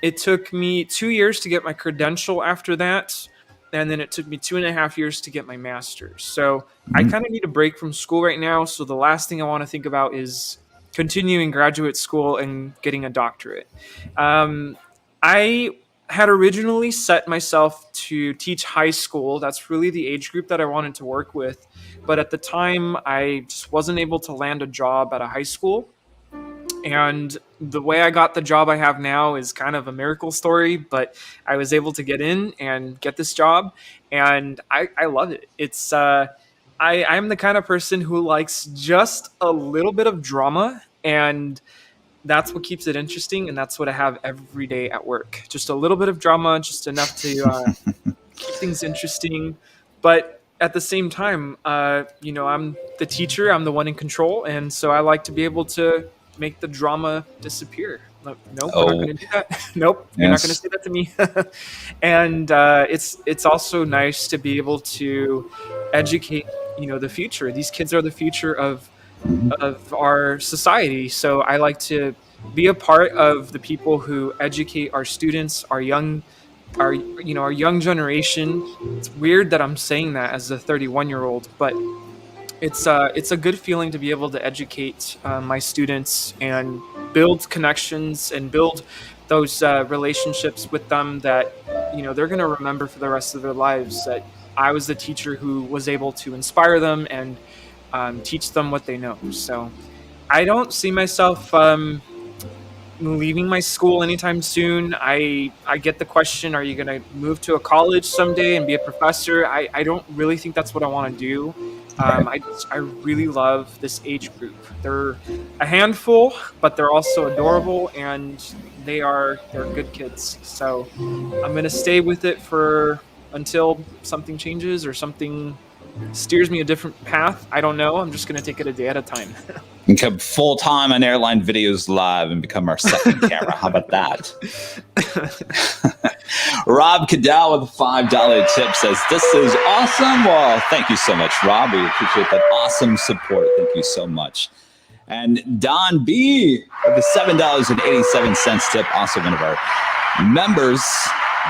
it took me 2 years to get my credential after that. And then it took me 2.5 years to get my master's. So I kind of need a break from school right now. So the last thing I want to think about is continuing graduate school and getting a doctorate. I had originally set myself to teach high school. That's really the age group that I wanted to work with. But at the time, I just wasn't able to land a job at a high school. And the way I got the job I have now is kind of a miracle story, but I was able to get in and get this job, and I love it. I'm the kind of person who likes just a little bit of drama, and that's what keeps it interesting, and that's what I have every day at work. Just a little bit of drama, just enough to keep things interesting. But at the same time, I'm the teacher, I'm the one in control, and so I like to be able to make the drama disappear. Nope, we're not going to do that. Nope, you're not going to say that to me. And it's also nice to be able to educate, the future. These kids are the future of our society. So I like to be a part of the people who educate our students, our young generation. It's weird that I'm saying that as a 31-year-old, but it's a good feeling to be able to educate my students and build connections and build those relationships with them that they're going to remember for the rest of their lives. That I was the teacher who was able to inspire them and teach them what they know. So I don't see myself leaving my school anytime soon. I get the question, are you going to move to a college someday and be a professor? I don't really think that's what I want to do. I really love this age group. They're a handful, but they're also adorable, and they're good kids. So I'm going to stay with it until something changes or something steers me a different path. I don't know. I'm just going to take it a day at a time. Become full-time on Airline Videos Live and become our second camera. How about that? Rob Cadell with a $5 tip says, this is awesome. Well, thank you so much, Rob. We appreciate that awesome support. Thank you so much. And Don B with the $7.87 tip, also one of our members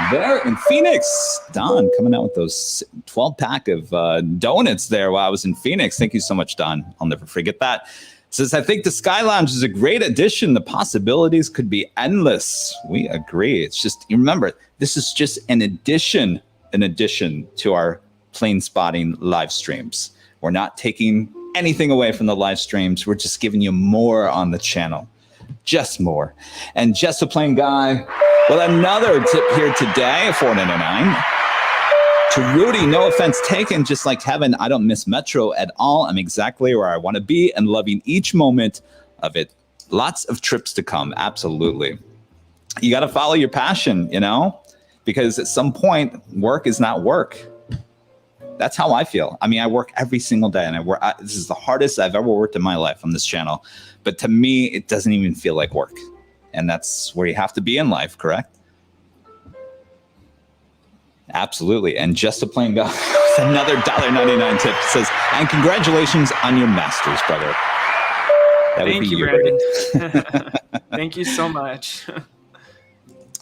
there in Phoenix. Don coming out with those 12-pack of donuts there while I was in Phoenix. Thank you so much, Don. I'll never forget that. Says, I think the Sky Lounge is a great addition. The possibilities could be endless. We agree. It's just, you remember, this is just an addition to our plane spotting live streams. We're not taking anything away from the live streams. We're just giving you more on the channel. Just more. And Just a Plain Guy, well, another tip here today, $4.99. To Rudy, no offense taken, just like Kevin, I don't miss Metro at all. I'm exactly where I want to be and loving each moment of it. Lots of trips to come, absolutely. You got to follow your passion, you know, because at some point, work is not work. That's how I feel. I mean, I work every single day, and this is the hardest I've ever worked in my life on this channel. But to me, it doesn't even feel like work. And that's where you have to be in life, correct? Absolutely. And Just a Plain Guy with another $1.99 tip says, and congratulations on your master's, brother. That would be you, Brandon. Thank you so much.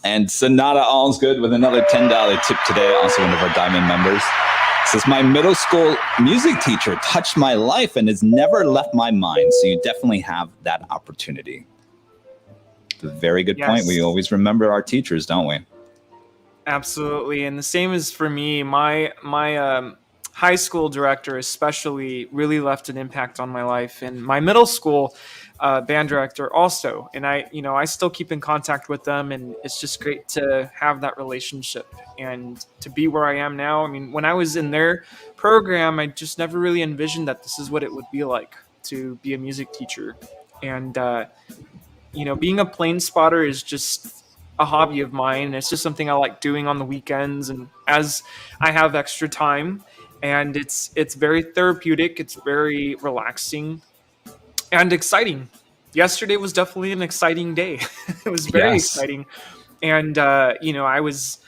And Sonata All's Good with another $10 tip today, also one of our Diamond members. Says, my middle school music teacher touched my life and has never left my mind. So you definitely have that opportunity. It's a very good point. We always remember our teachers, don't we? Absolutely. And the same is for me. My high school director especially really left an impact on my life, and my middle school band director also. And I still keep in contact with them, and it's just great to have that relationship and to be where I am now. I mean, when I was in their program, I just never really envisioned that this is what it would be like to be a music teacher. And being a plane spotter is just a hobby of mine. It's just something I like doing on the weekends and as I have extra time, and it's very therapeutic. It's very relaxing and exciting. Yesterday was definitely an exciting day. It was very exciting. And I was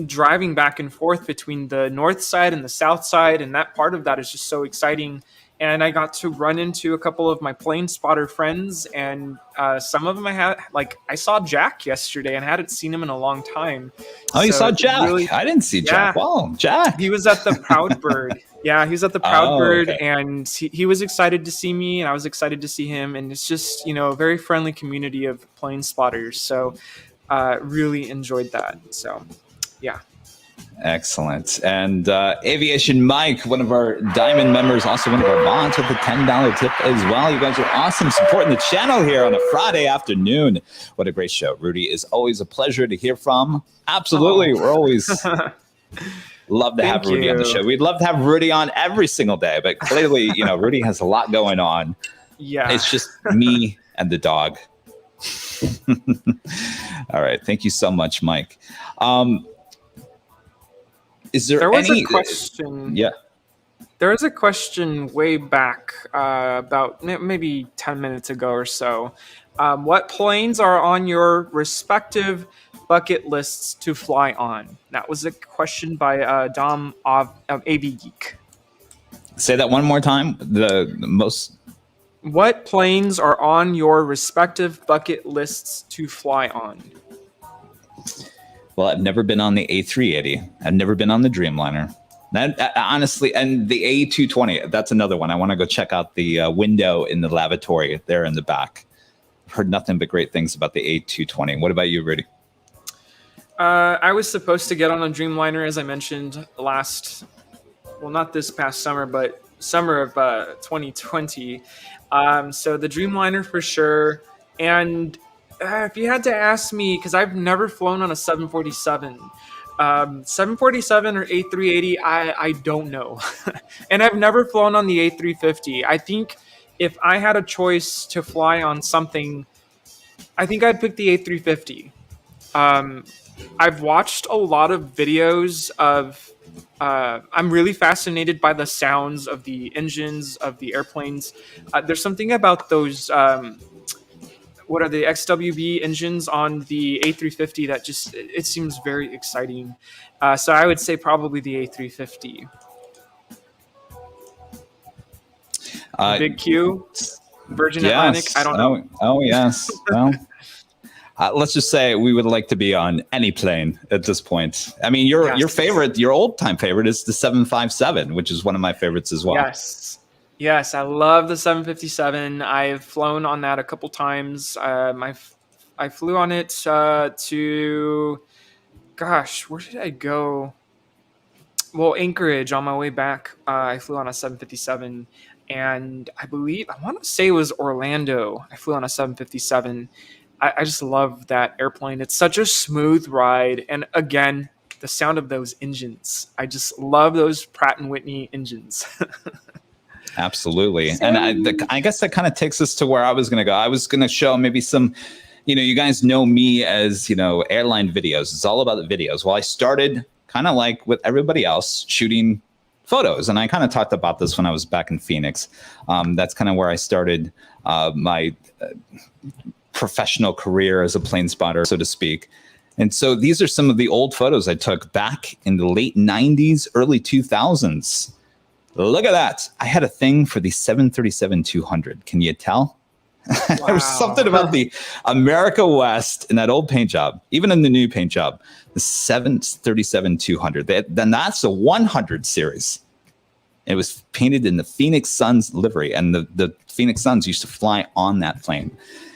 driving back and forth between the north side and the south side, and that part of that is just so exciting. And I got to run into a couple of my plane spotter friends, and some of them I saw Jack yesterday, and I hadn't seen him in a long time. Oh, you saw Jack? Really, I didn't see Jack. Wow, Jack. He was at the Proud Bird. Yeah, he was at the Proud Bird, okay. And he was excited to see me, and I was excited to see him. And it's just, a very friendly community of plane spotters. So really enjoyed that. So, yeah. Excellent. And Aviation Mike, one of our Diamond members, also one of our mods with a $10 tip as well. You guys are awesome supporting the channel here on a Friday afternoon. What a great show. Rudy is always a pleasure to hear from. Absolutely. We're always love to have Rudy on the show. We'd love to have Rudy on every single day, but clearly, Rudy has a lot going on. Yeah. It's just me and the dog. All right. Thank you so much, Mike. There was a question. Yeah. There was a question way back about maybe 10 minutes ago or so. What planes are on your respective bucket lists to fly on? That was a question by Dom of AV Geek. Say that one more time. The most. What planes are on your respective bucket lists to fly on? Well, I've never been on the A380. I've never been on the Dreamliner. Honestly, and the A220, that's another one. I want to go check out the window in the lavatory there in the back. I've heard nothing but great things about the A220. What about you, Rudy? I was supposed to get on a Dreamliner, as I mentioned not this past summer, but summer of 2020. So the Dreamliner for sure. And if you had to ask me, because I've never flown on a 747, 747 or A380, I don't know. And I've never flown on the A350. I think if I had a choice to fly on something, I think I'd pick the A350. I've watched a lot of videos of, I'm really fascinated by the sounds of the engines of the airplanes. There's something about those, what are the XWB engines on the A350 that just, it seems very exciting. So I would say probably the A350. Big Q, Virgin Atlantic, I don't know. Oh yes. Well, let's just say we would like to be on any plane at this point. I mean, your favorite, your old time favorite is the 757, which is one of my favorites as well. Yes. Yes, I love the 757. I've flown on that a couple times. I flew on it to, gosh, where did I go? Well, Anchorage on my way back. I flew on a 757, and I want to say it was Orlando. I flew on a 757. I just love that airplane. It's such a smooth ride, and again, the sound of those engines. I just love those Pratt and Whitney engines. Absolutely. And I guess that kind of takes us to where I was going to go. I was going to show maybe some, you guys know me as, airline videos. It's all about the videos. Well, I started kind of like with everybody else shooting photos. And I kind of talked about this when I was back in Phoenix. That's kind of where I started my professional career as a plane spotter, so to speak. And so these are some of the old photos I took back in the late 90s, early 2000s. Look at that. I had a thing for the 737-200. Can you tell? Wow. There was something about the America West in that old paint job, even in the new paint job, the 737-200. Then that's a 100 series. It was painted in the Phoenix Suns livery, and the Phoenix Suns used to fly on that plane.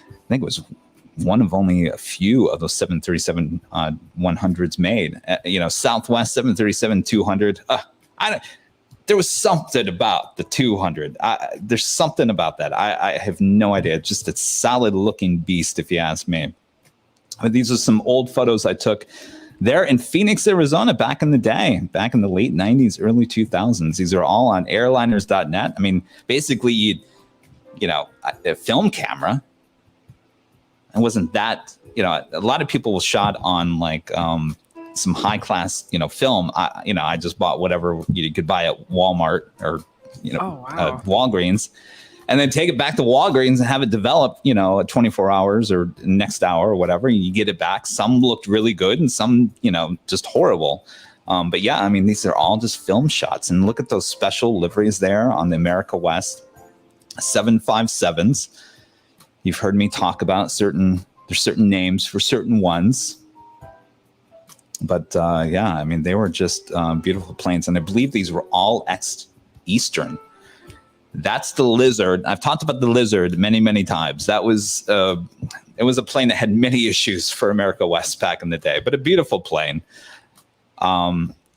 I think it was one of only a few of those 737 100s made. Southwest 737-200. There was something about the 200. There's something about that. I have no idea. Just a solid looking beast, if you ask me. But these are some old photos I took there in Phoenix, Arizona, back in the day, back in the late 90s, early 2000s. These are all on airliners.net. I mean, basically, a film camera. It wasn't that, a lot of people shot on like some high class, film. I just bought whatever you could buy at Walmart or, Walgreens, and then take it back to Walgreens and have it develop, 24 hours or next hour or whatever. You get it back. Some looked really good and some, just horrible. But yeah, I mean, these are all just film shots, and look at those special liveries there on the America West 757s. You've heard me talk about there's certain names for certain ones. But yeah, I mean, they were just beautiful planes. And I believe these were all Eastern. That's the Lizard. I've talked about the Lizard many, many times. That was, it was a plane that had many issues for America West back in the day, but a beautiful plane.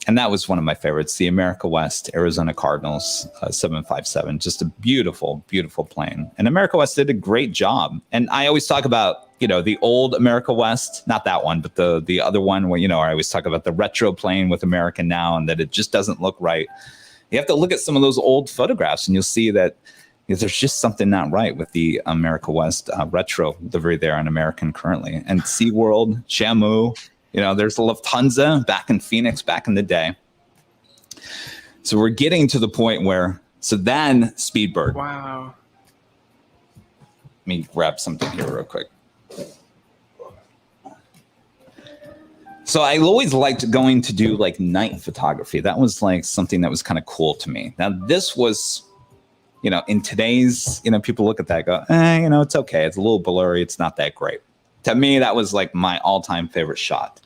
And that was one of my favorites, the America West Arizona Cardinals 757. Just a beautiful, beautiful plane. And America West did a great job. And I always talk about, the old America West, not that one, but the other one where, I always talk about the retro plane with American now, and that it just doesn't look right. You have to look at some of those old photographs and you'll see that there's just something not right with the America West retro livery there on American currently. And SeaWorld, Shamu, there's the Lufthansa back in Phoenix back in the day. So we're getting to the point where, then Speedbird. Wow. Let me grab something here real quick. So I always liked going to do like night photography. That was like something that was kind of cool to me. Now this was, in today's, people look at that and go, it's okay. It's a little blurry. It's not that great. To me, that was like my all-time favorite shot.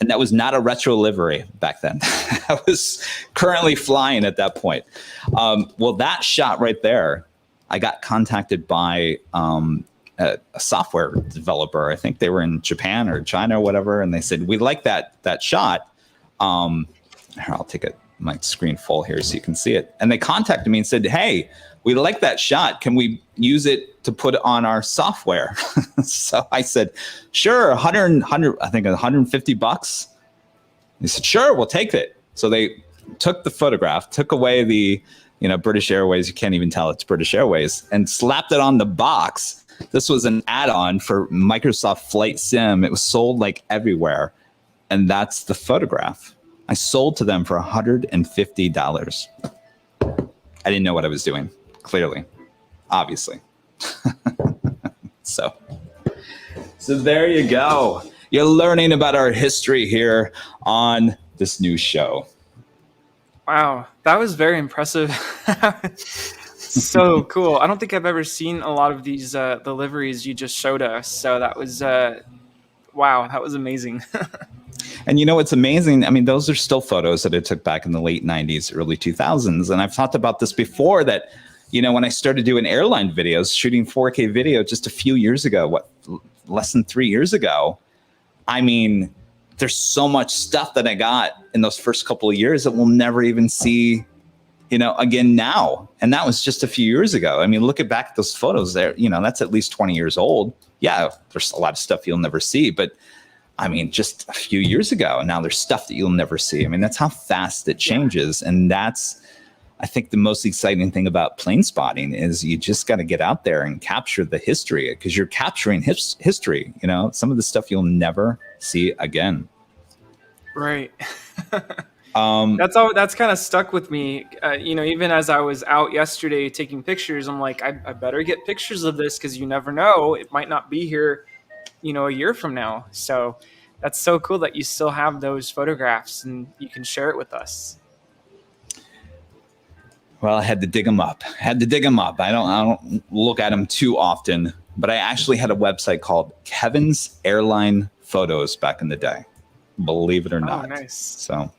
And that was not a retro livery back then. I was currently flying at that point. Well, that shot right there, I got contacted by a software developer. I think they were in Japan or China or whatever. And they said, we like that shot. Here, I'll take my screen full here so you can see it. And they contacted me and said, hey, we like that shot. Can we use it to put on our software? So I said, sure, 100, I think $150. They said, sure, we'll take it. So they took the photograph, took away the, British Airways. You can't even tell it's British Airways, and slapped it on the box. This was an add-on for Microsoft Flight Sim. It was sold like everywhere. And that's the photograph. I sold to them for $150. I didn't know what I was doing. Clearly, obviously. So there you go. You're learning about our history here on this new show. Wow, that was very impressive. So cool. I don't think I've ever seen a lot of these the liveries you just showed us. So that was wow, that was amazing. And you know, it's amazing. I mean, those are still photos that I took back in the late 90s, early 2000s. And I've talked about this before that, you know, when I started doing airline videos, shooting 4K video just a few years ago, less than 3 years ago. I mean, there's so much stuff that I got in those first couple of years that we'll never even see, you know, again now. And that was just a few years ago. I mean, look back at those photos there, you know, that's at least 20 years old. Yeah, there's a lot of stuff you'll never see, but I mean, just a few years ago, and now there's stuff that you'll never see. I mean, that's how fast it changes. And that's, I think, the most exciting thing about plane spotting is you just got to get out there and capture the history, because you're capturing history, you know, some of the stuff you'll never see again. Right. That's kind of stuck with me. You know, even as I was out yesterday taking pictures, I'm like, I better get pictures of this, because you never know, it might not be here, you know, a year from now. So that's so cool that you still have those photographs and you can share it with us. Well, I had to dig them up. I don't look at them too often, but I actually had a website called Kevin's Airline Photos back in the day. Believe it or not. Nice. So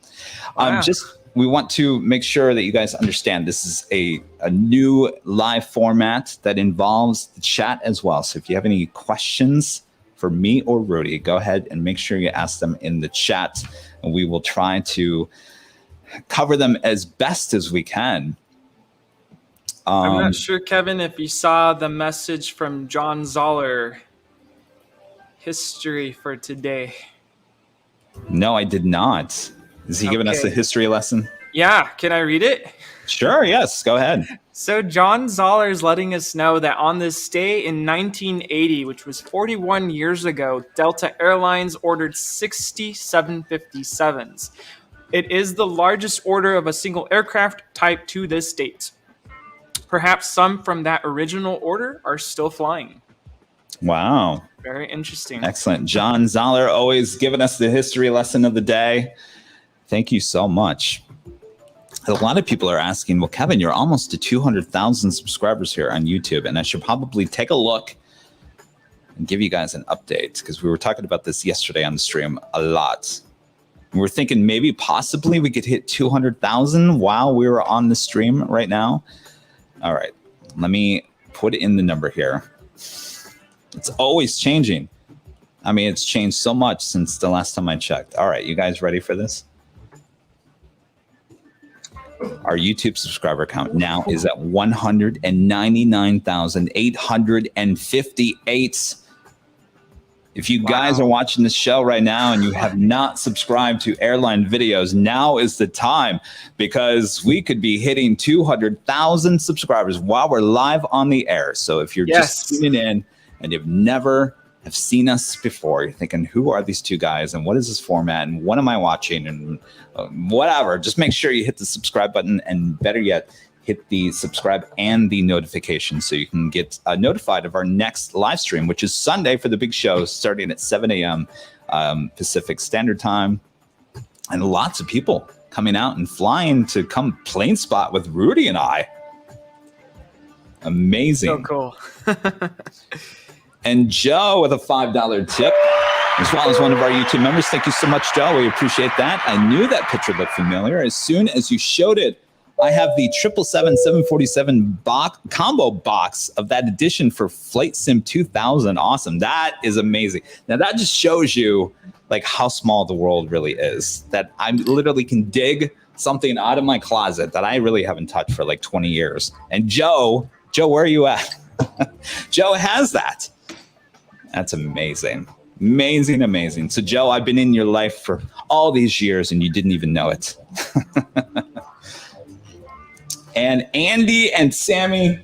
we want to make sure that you guys understand this is a new live format that involves the chat as well. So if you have any questions for me or Rudy, go ahead and make sure you ask them in the chat, and we will try to cover them as best as we can. I'm not sure, Kevin, if you saw the message from John Zoller, history for today. No, I did not. Is he giving us a history lesson? Yeah. Can I read it? Sure. Yes. Go ahead. So John Zoller is letting us know that on this day in 1980, which was 41 years ago, Delta Airlines ordered 60 757s. It is the largest order of a single aircraft type to this date. Perhaps some from that original order are still flying. Wow. Very interesting. Excellent. John Zoller, always giving us the history lesson of the day. Thank you so much. A lot of people are asking, well, Kevin, you're almost to 200,000 subscribers here on YouTube, and I should probably take a look and give you guys an update, because we were talking about this yesterday on the stream a lot. We're thinking maybe possibly we could hit 200,000 while we were on the stream right now. All right, let me put in the number here. It's always changing. I mean, it's changed so much since the last time I checked. All right, you guys ready for this? Our YouTube subscriber count now is at 199,858. If you guys are watching this show right now and you have not subscribed to Airline Videos, now is the time, because we could be hitting 200,000 subscribers while we're live on the air. So if you're just tuning in and you've never have seen us before, you're thinking, who are these two guys and what is this format and what am I watching and whatever, just make sure you hit the subscribe button, and better yet, hit the subscribe and the notification so you can get notified of our next live stream, which is Sunday for the big show, starting at 7 a.m. Pacific Standard Time. And lots of people coming out and flying to come plane spot with Rudy and I. Amazing. So cool. And Joe with a $5 tip, as well as one of our YouTube members. Thank you so much, Joe. We appreciate that. I knew that picture looked familiar. As soon as you showed it, I have the 777-747 combo box of that edition for Flight Sim 2000. Awesome. That is amazing. Now, that just shows you like how small the world really is, that I literally can dig something out of my closet that I really haven't touched for like 20 years. And Joe, where are you at? Joe has that. That's amazing. Amazing, amazing. So, Joe, I've been in your life for all these years and you didn't even know it. And Andy and Sammy,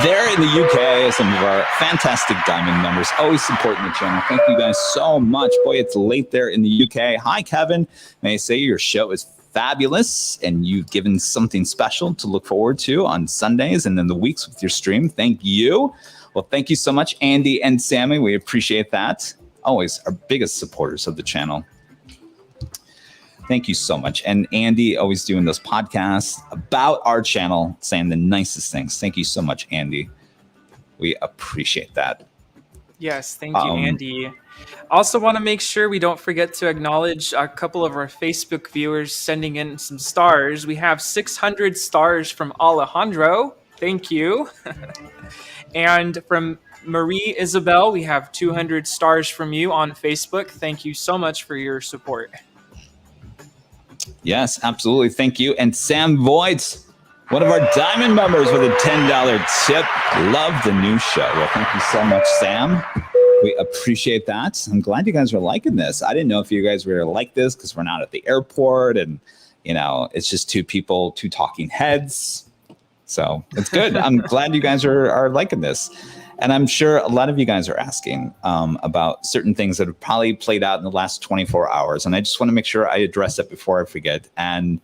they're in the UK, some of our fantastic Diamond members, always supporting the channel. Thank you guys so much. Boy, it's late there in the UK. Hi, Kevin. May I say your show is fabulous, and you've given something special to look forward to on Sundays and in the weeks with your stream. Thank you. Well, thank you so much, Andy and Sammy. We appreciate that. Always our biggest supporters of the channel. Thank you so much. And Andy, always doing those podcasts about our channel, saying the nicest things. Thank you so much, Andy. We appreciate that. Yes, thank you, Andy. Also want to make sure we don't forget to acknowledge a couple of our Facebook viewers sending in some stars. We have 600 stars from Alejandro. Thank you. And from Marie Isabel, we have 200 stars from you on Facebook. Thank you so much for your support. Yes, absolutely. Thank you. And Sam Voigt, one of our diamond members with a $10 tip. Love the new show. Well, thank you so much, Sam. We appreciate that. I'm glad you guys are liking this. I didn't know if you guys were like this because we're not at the airport and, you know, it's just two people, two talking heads. So it's good. I'm glad you guys are liking this. And I'm sure a lot of you guys are asking about certain things that have probably played out in the last 24 hours. And I just want to make sure I address it before I forget. And,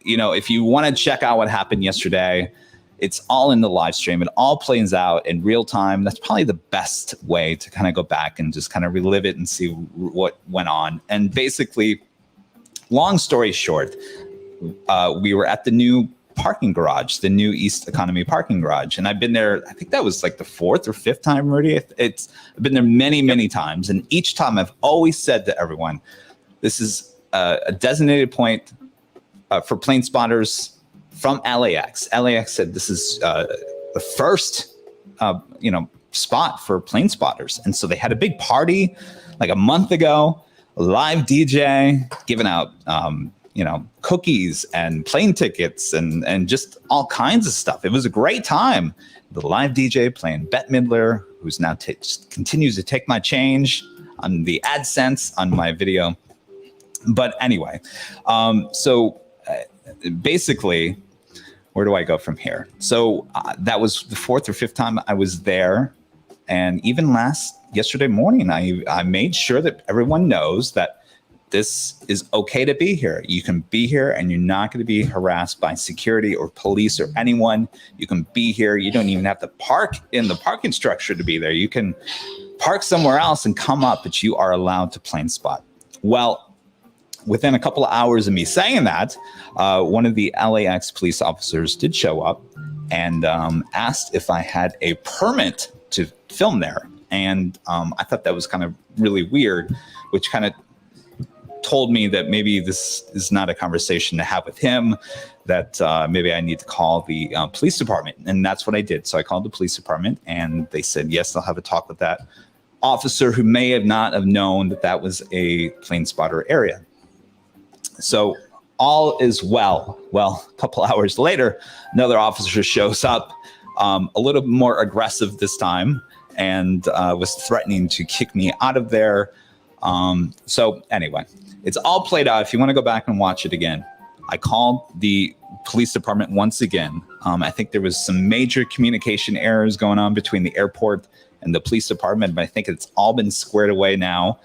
you know, if you want to check out what happened yesterday, it's all in the live stream. It all plays out in real time. That's probably the best way to kind of go back and just kind of relive it and see what went on. And basically, long story short, we were at the new parking garage, the new East Economy parking garage. And I've been there, I think that was like the 4th or 5th time, Rudy. I've been there many, many times. And each time I've always said to everyone, this is a designated point for plane spotters from LAX. LAX said this is the first, spot for plane spotters. And so they had a big party like a month ago, a live DJ giving out, cookies and plane tickets and just all kinds of stuff. It was a great time. The live DJ playing Bette Midler, who's now continues to take my change on the AdSense on my video. But anyway, basically, where do I go from here? So that was the 4th or 5th time I was there. And even yesterday morning, I made sure that everyone knows that this is okay to be here. You can be here and you're not going to be harassed by security or police or anyone. You can be here. You don't even have to park in the parking structure to be there. You can park somewhere else and come up, but you are allowed to plane spot. Well, within a couple of hours of me saying that, one of the LAX police officers did show up and asked if I had a permit to film there. And I thought that was kind of really weird, which kind of told me that maybe this is not a conversation to have with him, that maybe I need to call the police department. And that's what I did. So I called the police department and they said, yes, they'll have a talk with that officer who may have not have known that that was a plane spotter area. So all is well. Well, a couple hours later, another officer shows up, a little more aggressive this time, and was threatening to kick me out of there. So anyway, it's all played out. If you want to go back and watch it again, I called the police department once again. I think there was some major communication errors going on between the airport and the police department, but I think it's all been squared away now.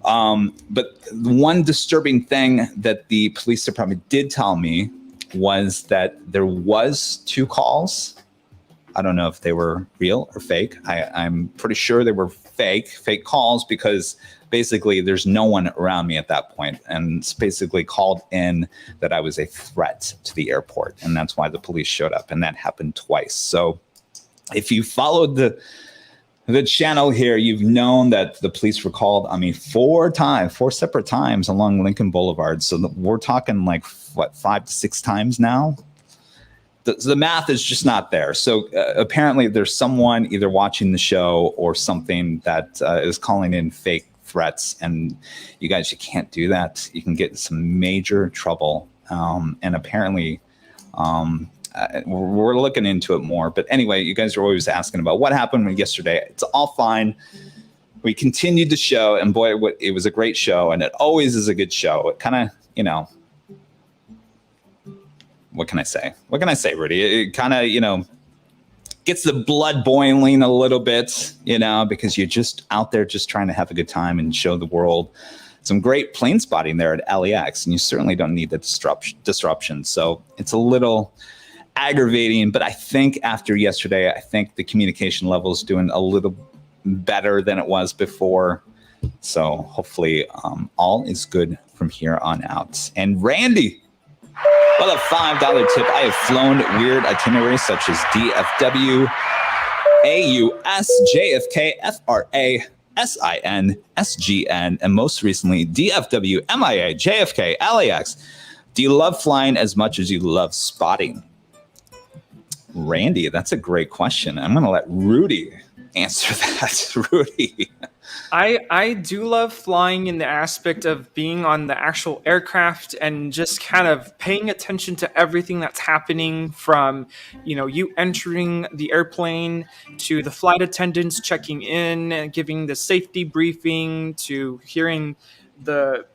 But one disturbing thing that the police department did tell me was that there was 2 calls. I don't know if they were real or fake. I'm pretty sure they were fake calls, because basically there's no one around me at that point. And it's basically called in that I was a threat to the airport. And that's why the police showed up. And that happened twice. So if you followed the channel here, you've known that the police were called on me 4 separate times along Lincoln Boulevard. So we're talking like, 5 to 6 times now? The math is just not there. So apparently there's someone either watching the show or something that is calling in fake threats. And you guys, you can't do that. You can get in some major trouble. And apparently we're looking into it more. But anyway, you guys are always asking about what happened yesterday. It's all fine. We continued the show, and boy, it was a great show. And it always is a good show. It kind of, what can I say? What can I say, Rudy? It kind of, gets the blood boiling a little bit, because you're just out there just trying to have a good time and show the world some great plane spotting there at LAX. And you certainly don't need the disruption. So it's a little aggravating. But I think after yesterday, I think the communication level is doing a little better than it was before. So hopefully all is good from here on out. And Randy, well, a $5 tip. I have flown weird itineraries such as DFW, AUS, JFK, FRA, SIN, SGN, and most recently DFW, MIA, JFK, LAX. Do you love flying as much as you love spotting? Randy, that's a great question. I'm going to let Rudy answer that. Rudy. I do love flying in the aspect of being on the actual aircraft and just kind of paying attention to everything that's happening, from, you entering the airplane to the flight attendants checking in and giving the safety briefing, to hearing the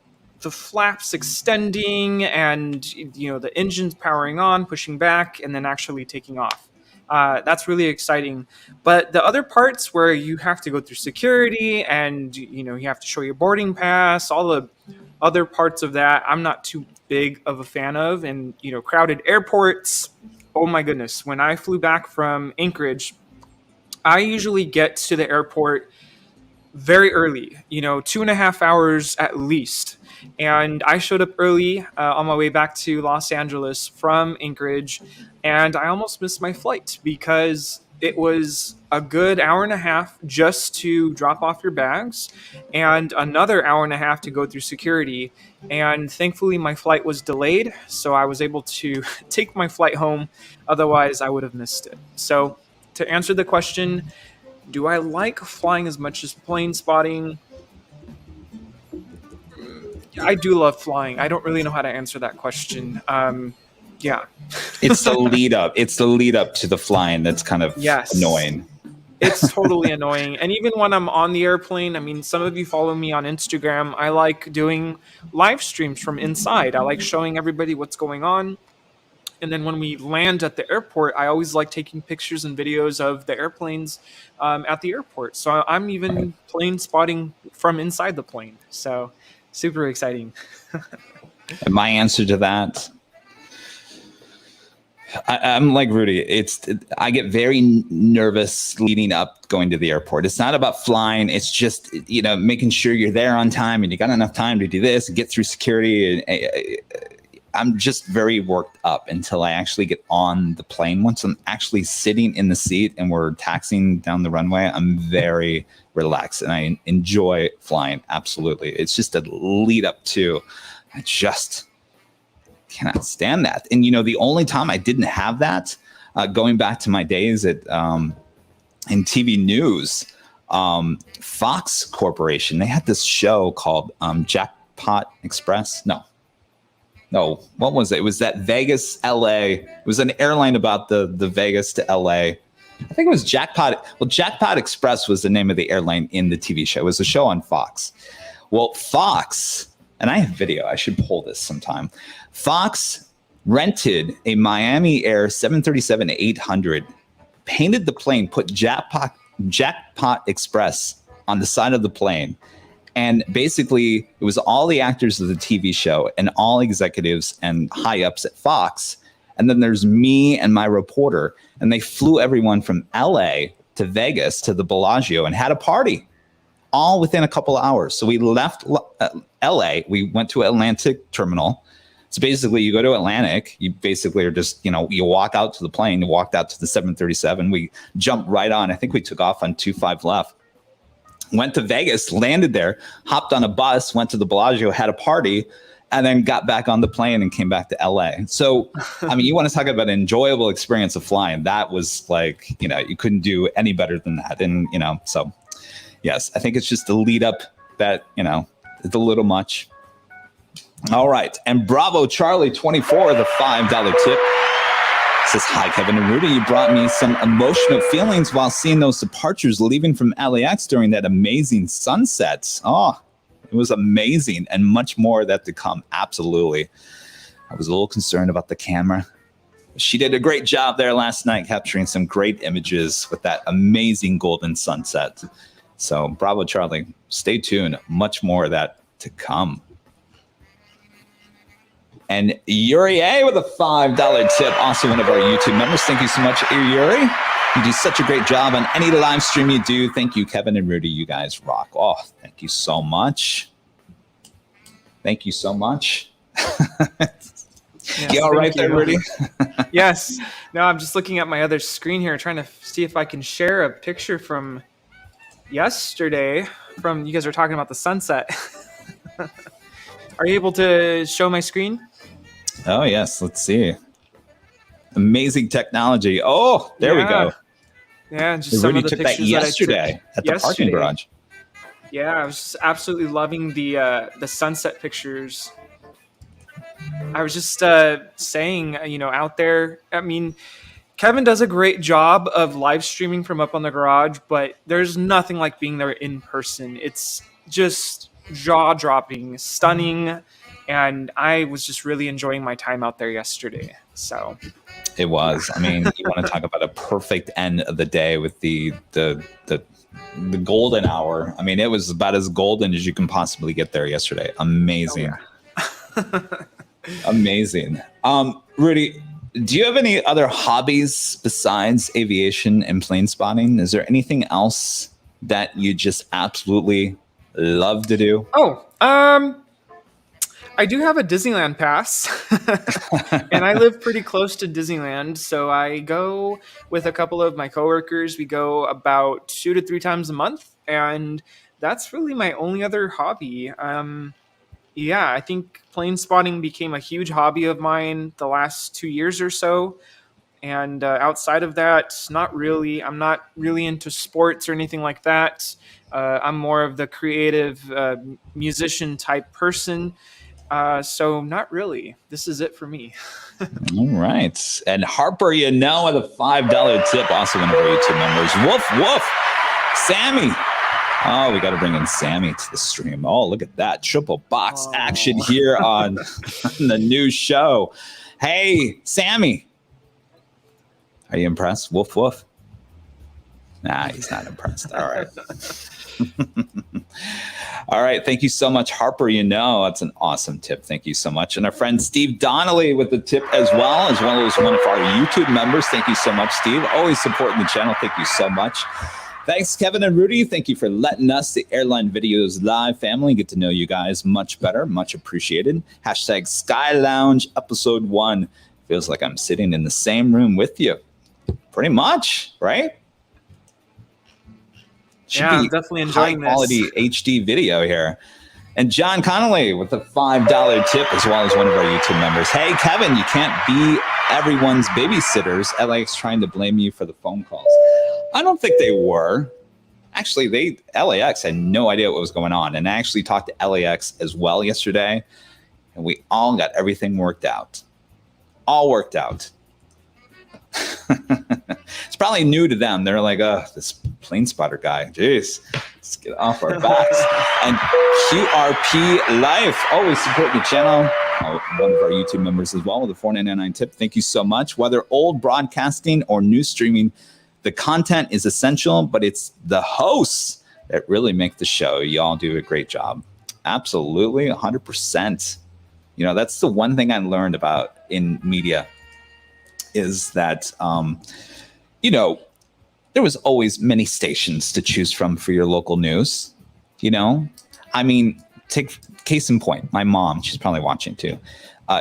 flaps extending and the engines powering on, pushing back, and then actually taking off. That's really exciting. But the other parts where you have to go through security and you have to show your boarding pass, all the other parts of that, I'm not too big of a fan of. And crowded airports, oh my goodness. When I flew back from Anchorage, I usually get to the airport very early, 2.5 hours at least. And I showed up early on my way back to Los Angeles from Anchorage, and I almost missed my flight because it was a good hour and a half just to drop off your bags and another hour and a half to go through security. And thankfully my flight was delayed, so I was able to take my flight home. Otherwise I would have missed it. So to answer the question, do I like flying as much as plane spotting? I do love flying. I don't really know how to answer that question. Yeah. It's the lead up. It's the lead up to the flying that's kind of annoying. It's totally annoying. And even when I'm on the airplane, I mean, some of you follow me on Instagram. I like doing live streams from inside. I like showing everybody what's going on. And then when we land at the airport, I always like taking pictures and videos of the airplanes at the airport. So I'm even plane spotting from inside the plane. So super exciting. And my answer to that, I'm like Rudy. I get very nervous leading up going to the airport. It's not about flying. It's just making sure you're there on time and you got enough time to do this and get through security. And I'm just very worked up until I actually get on the plane. Once I'm actually sitting in the seat and we're taxiing down the runway, I'm very relaxed and I enjoy flying. Absolutely. It's just a lead up to, I just cannot stand that. And, the only time I didn't have that, going back to my days at in TV news, Fox Corporation, they had this show called Jackpot Express. No, what was it? It was that Vegas, LA. It was an airline about the Vegas to LA. I think it was Jackpot. Well, Jackpot Express was the name of the airline in the TV show. It was a show on Fox. Well, Fox, and I have video. I should pull this sometime. Fox rented a Miami Air 737-800, painted the plane, put Jackpot Express on the side of the plane. And basically, it was all the actors of the TV show and all executives and high-ups at Fox. And then there's me and my reporter. And they flew everyone from LA to Vegas to the Bellagio and had a party all within a couple of hours. So we left LA. We went to Atlantic Terminal. So basically, you go to Atlantic. You basically are just, you walk out to the plane. You walked out to the 737. We jumped right on. I think we took off on 25 left. Went to Vegas, landed there, hopped on a bus, went to the Bellagio, had a party, and then got back on the plane and came back to LA. So, I mean, you want to talk about an enjoyable experience of flying. That was like, you couldn't do any better than that. And, so yes, I think it's just the lead up that, it's a little much. All right. And Bravo Charlie 24, the $5 tip. Says, hi, Kevin and Rudy. You brought me some emotional feelings while seeing those departures leaving from LAX during that amazing sunset. Oh, it was amazing and much more of that to come. Absolutely. I was a little concerned about the camera. She did a great job there last night capturing some great images with that amazing golden sunset. So bravo, Charlie. Stay tuned. Much more of that to come. And Yuri A with a $5 tip, also one of our YouTube members. Thank you so much, Yuri. You do such a great job on any live stream you do. Thank you, Kevin and Rudy. You guys rock. Oh, thank you so much. Thank you so much. Yes, you all right there, Rudy? Yes. No, I'm just looking at my other screen here, trying to see if I can share a picture from yesterday from you guys were talking about the sunset. Are you able to show my screen? Oh, yes. Let's see. Amazing technology. Oh, there we Yeah. go. Yeah, just And some Rudy of the took that pictures that I took yesterday at the parking yesterday. garage. Yeah, I was just absolutely loving the sunset pictures. I was just saying, out there. I mean, Kevin does a great job of live streaming from up on the garage, but there's nothing like being there in person. It's just jaw dropping, stunning, and I was just really enjoying my time out there yesterday. So It was. I mean, you want to talk about a perfect end of the day with the golden hour. I mean, it was about as golden as you can possibly get there yesterday. Amazing. Oh, yeah. Amazing. Rudy, do you have any other hobbies besides aviation and plane spotting? Is there anything else that you just absolutely love to do? Oh, I do have a Disneyland pass, and I live pretty close to Disneyland, so I go with a couple of my coworkers. We go about 2 to 3 times a month, and that's really my only other hobby. Yeah, I think plane spotting became a huge hobby of mine the last 2 years or so. And outside of that, not really. I'm not really into sports or anything like that. I'm more of the creative musician type person. So not really. This is it for me. All right. And Harper, with a $5 tip, also one of our YouTube members. Woof, woof. Sammy. Oh, we got to bring in Sammy to the stream. Oh, look at that. Triple box action here on the new show. Hey, Sammy. Are you impressed? Woof, woof. Nah, he's not impressed. All right. All right. Thank you so much, Harper. That's an awesome tip. Thank you so much. And our friend Steve Donnelly with the tip as well as one of our YouTube members. Thank you so much, Steve. Always supporting the channel. Thank you so much. Thanks, Kevin and Rudy. Thank you for letting us, the Airline Videos Live family, get to know you guys much better. Much appreciated. Hashtag Sky Lounge Episode 1. Feels like I'm sitting in the same room with you. Pretty much, right? I'm definitely enjoying high quality HD video here. And John Connolly with a $5 tip, as well as one of our YouTube members. Hey, Kevin, you can't be everyone's babysitters. LAX trying to blame you for the phone calls. I don't think they were. Actually, LAX had no idea what was going on. And I actually talked to LAX as well yesterday. And we all got everything worked out. All worked out. It's probably new to them. They're like, oh, this plane spotter guy. Jeez, let's get off our backs. And QRP Life, always supporting the channel. One of our YouTube members as well with a $4.99 tip. Thank you so much. Whether old broadcasting or new streaming, the content is essential, but it's the hosts that really make the show. Y'all do a great job. Absolutely, 100%. That's the one thing I learned about in media is that, there was always many stations to choose from for your local news. I mean, take case in point, my mom, she's probably watching too,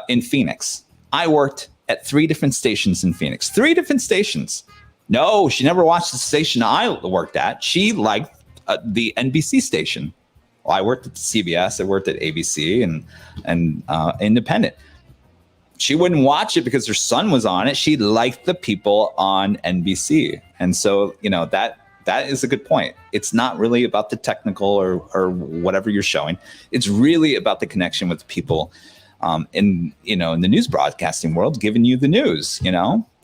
in Phoenix. I worked at 3 different stations in Phoenix, 3 different stations. No, she never watched the station I worked at. She liked the NBC station. Well, I worked at CBS, I worked at ABC and Independent. She wouldn't watch it because her son was on it. She liked the people on NBC. And so, that is a good point. It's not really about the technical or whatever you're showing. It's really about the connection with people in the news broadcasting world, giving you the news,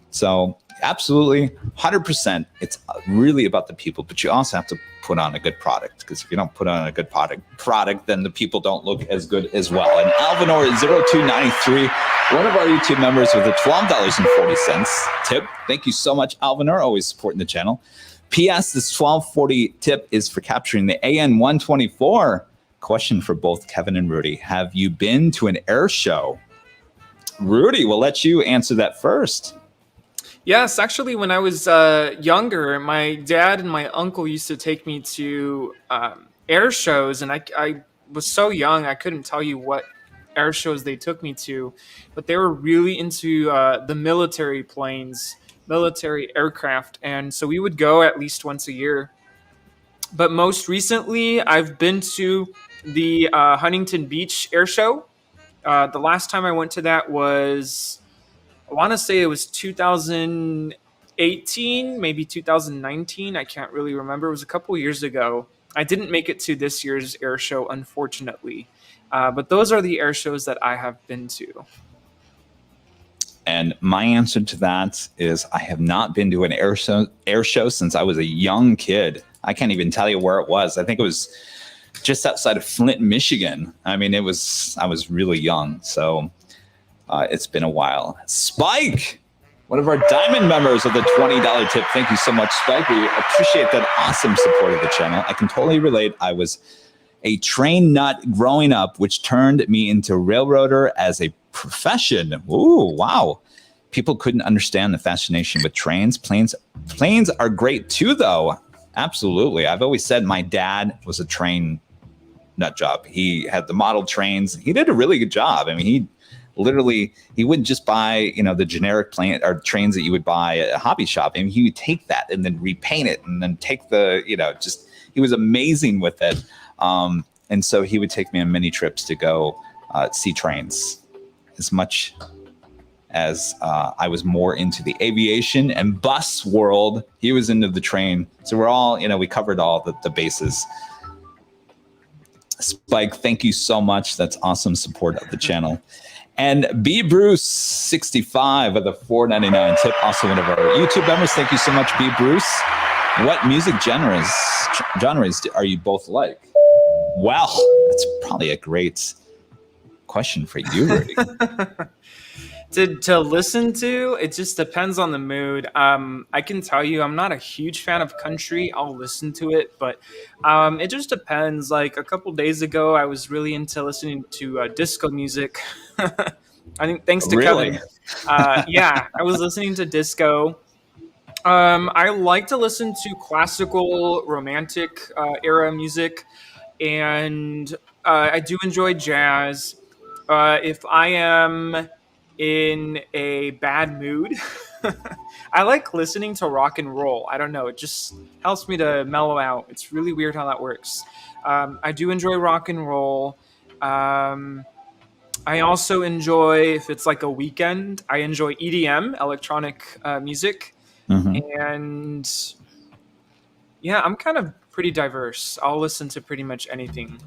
So absolutely, 100%. It's really about the people, but you also have to put on a good product, because if you don't put on a good product, then the people don't look as good as well. And Alvinor0293, one of our YouTube members with a $12.40 tip. Thank you so much, Alvinor, always supporting the channel. P.S. This $12.40 tip is for capturing the AN-124. Question for both Kevin and Rudy. Have you been to an air show? Rudy, we'll let you answer that first. Yes, actually, when I was younger, my dad and my uncle used to take me to air shows, and I was so young, I couldn't tell you what air shows they took me to, but they were really into the military planes, military aircraft, and so we would go at least once a year. But most recently, I've been to the Huntington Beach Air Show. The last time I went to that was, I want to say it was 2018, maybe 2019. I can't really remember. It was a couple years ago. I didn't make it to this year's air show, unfortunately. But those are the air shows that I have been to. And my answer to that is I have not been to an air show since I was a young kid. I can't even tell you where it was. I think it was just outside of Flint, Michigan. I mean, I was really young. So it's been a while. Spike, one of our diamond members of the $20 tip. Thank you so much, Spike. We appreciate that awesome support of the channel. I can totally relate. I was a train nut growing up, which turned me into railroader as a profession. Ooh, wow. People couldn't understand the fascination with trains. Planes are great too, though. Absolutely. I've always said my dad was a train nut job. He had the model trains. He did a really good job. I mean, he wouldn't just buy, the generic plane or trains that you would buy at a hobby shop. I mean, he would take that and then repaint it and then take he was amazing with it. And so he would take me on many trips to go see trains. As much as I was more into the aviation and bus world, he was into the train. So we're all, we covered all the bases. Spike, thank you so much. That's awesome support of the channel. And B Bruce 65 of the $4.99 tip, also one of our YouTube members. Thank you so much, B Bruce. What music genres are you both like? Well, that's probably a great question for you, Rudy. To listen to, it just depends on the mood. I can tell you I'm not a huge fan of country. I'll listen to it, but it just depends. Like a couple days ago, I was really into listening to disco music. I think thanks to Really? Kevin. Yeah, I was listening to disco. I like to listen to classical, romantic era music, and I do enjoy jazz. If I am in a bad mood, I like listening to rock and roll. I don't know. It just helps me to mellow out. It's really weird how that works. I do enjoy rock and roll. I also enjoy, if it's like a weekend, I enjoy EDM, electronic music. Mm-hmm. And yeah, I'm kind of pretty diverse. I'll listen to pretty much anything.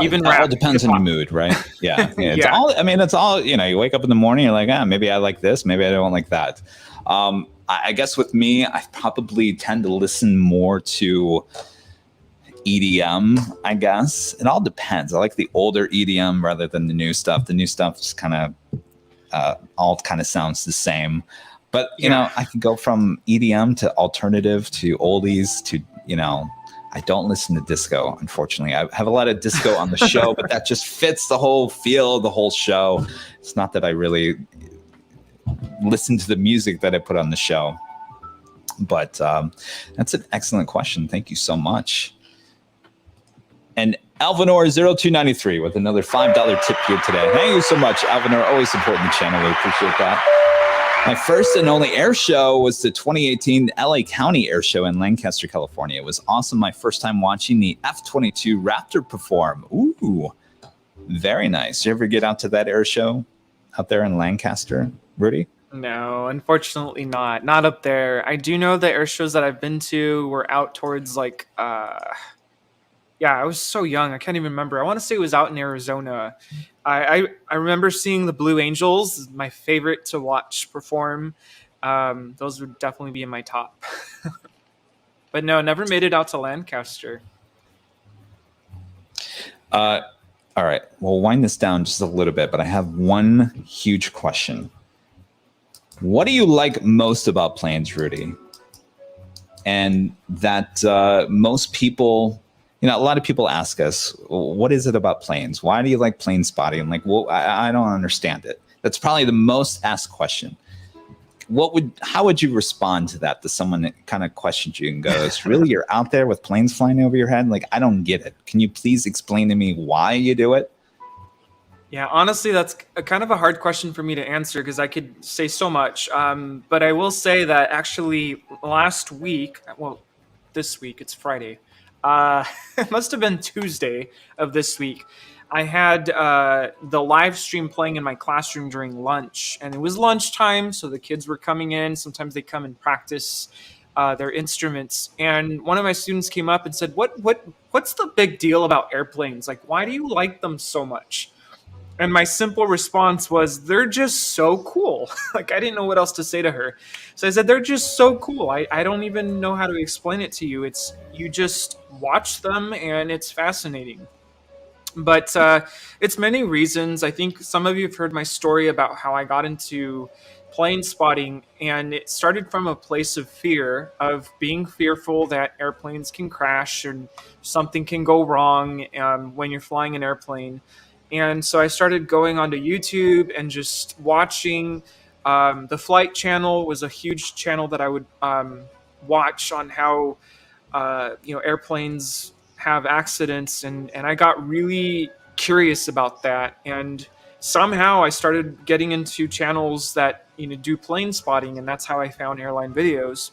Even it all rap, depends on hip-hop. your mood, right? Yeah. It's Yeah. all, you wake up in the morning, you're like, maybe I like this, maybe I don't like that. I guess with me, I probably tend to listen more to EDM, I guess. It all depends. I like the older EDM rather than the new stuff. The new stuff just kind of all kind of sounds the same. But, I can go from EDM to alternative to oldies to, I don't listen to disco, unfortunately. I have a lot of disco on the show, but that just fits the whole feel of the whole show. It's not that I really listen to the music that I put on the show. But that's an excellent question. Thank you so much. And Alvinor0293 with another $5 tip here today. Thank you so much, Alvinor. Always supporting the channel. We appreciate that. My first and only air show was the 2018 LA County Air Show in Lancaster, California. It was awesome. My first time watching the F-22 Raptor perform. Ooh, very nice. You ever get out to that air show out there in Lancaster, Rudy? No, unfortunately not. Not up there. I do know the air shows that I've been to were out towards like, yeah, I was so young. I can't even remember. I want to say it was out in Arizona. I remember seeing the Blue Angels, my favorite to watch perform. Those would definitely be in my top. But no, never made it out to Lancaster. All right, we'll wind this down just a little bit, but I have one huge question. What do you like most about planes, Rudy? And that most people... a lot of people ask us, what is it about planes? Why do you like plane spotting? I'm like, well, I don't understand it. That's probably the most asked question. How would you respond to that, to someone that kind of questions you and goes, really, you're out there with planes flying over your head? Like, I don't get it. Can you please explain to me why you do it? Yeah, honestly, that's kind of a hard question for me to answer because I could say so much. But I will say that actually last week, well, this week. It's Friday. It must have been Tuesday of this week. I had the live stream playing in my classroom during lunch, and it was lunchtime, so the kids were coming in. Sometimes they come and practice their instruments, and one of my students came up and said, "What's the big deal about airplanes? Like, why do you like them so much?" And my simple response was, "They're just so cool." Like, I didn't know what else to say to her. So I said, "They're just so cool. I don't even know how to explain it to you. You just watch them and it's fascinating." But it's many reasons. I think some of you have heard my story about how I got into plane spotting, and it started from a place of fear, of being fearful that airplanes can crash and something can go wrong when you're flying an airplane. And so I started going onto YouTube and just watching. The Flight Channel was a huge channel that I would watch on how airplanes have accidents, and I got really curious about that. And somehow I started getting into channels that do plane spotting, and that's how I found Airline videos.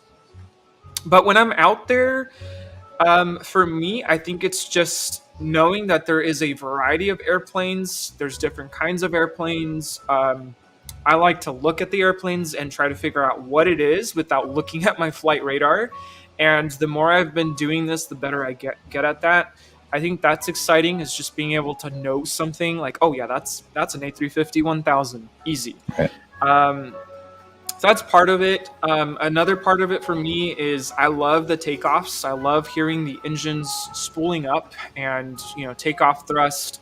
But when I'm out there, for me, I think it's just knowing that there is a variety of airplanes. There's different kinds of airplanes. I like to look at the airplanes and try to figure out what it is without looking at my flight radar. And the more I've been doing this, the better I get at that. I think that's exciting, is just being able to know something like, oh yeah, that's an A350-1000, easy. Right. So that's part of it. Another part of it for me is I love the takeoffs. I love hearing the engines spooling up and takeoff thrust,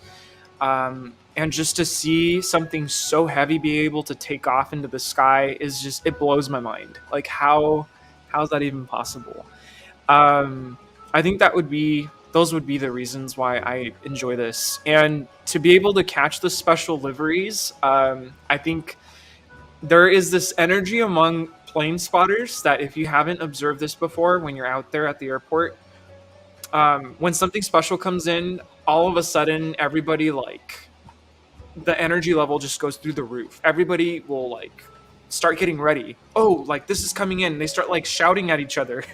and just to see something so heavy be able to take off into the sky it blows my mind. Like, how's that even possible? I think those would be the reasons why I enjoy this, and to be able to catch the special liveries. I think there is this energy among plane spotters that, if you haven't observed this before, when you're out there at the airport, when something special comes in, all of a sudden everybody, like, the energy level just goes through the roof. Everybody will like start getting ready. Oh, like, this is coming in. They start like shouting at each other.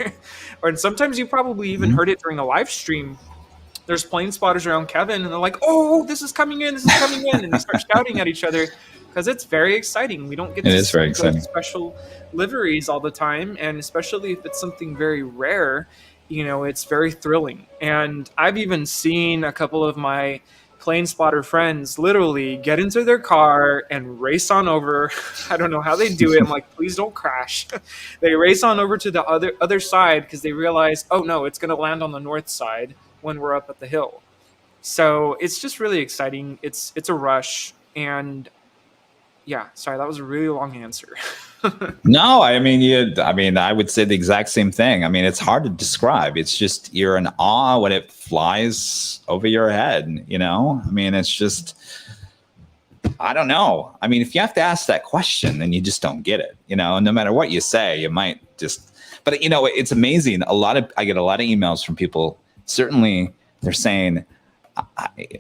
And sometimes you probably even heard it during a live stream. There's plane spotters around Kevin, and they're like, "Oh, this is coming in, this is coming in," and they start shouting at each other, because it's very exciting. We don't get to see those special liveries all the time, and especially if it's something very rare, it's very thrilling. And I've even seen a couple of my plane spotter friends literally get into their car and race on over. I don't know how they do it. I'm like, please don't crash. They race on over to the other side, because they realize, oh no, it's going to land on the north side when we're up at the hill. So it's just really exciting. It's a rush. And yeah, sorry, that was a really long answer. No, I mean, I would say the exact same thing. I mean, it's hard to describe. It's just, you're in awe when it flies over your head, I mean, it's just, I don't know. I mean, if you have to ask that question, then you just don't get it, no matter what you say, you might just, but it's amazing. I get a lot of emails from people. Certainly they're saying,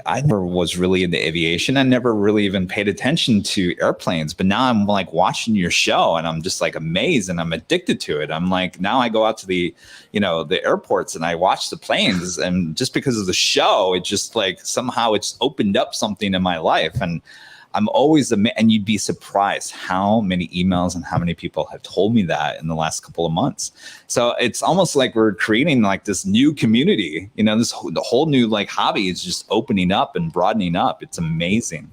I never was really into aviation. I never really even paid attention to airplanes, but now I'm like watching your show and I'm just like amazed and I'm addicted to it. I'm like, now I go out to the airports and I watch the planes, and just because of the show, it just like somehow it's opened up something in my life. And I'm always and you'd be surprised how many emails and how many people have told me that in the last couple of months. So it's almost like we're creating like this new community, the whole new like hobby is just opening up and broadening up. It's amazing.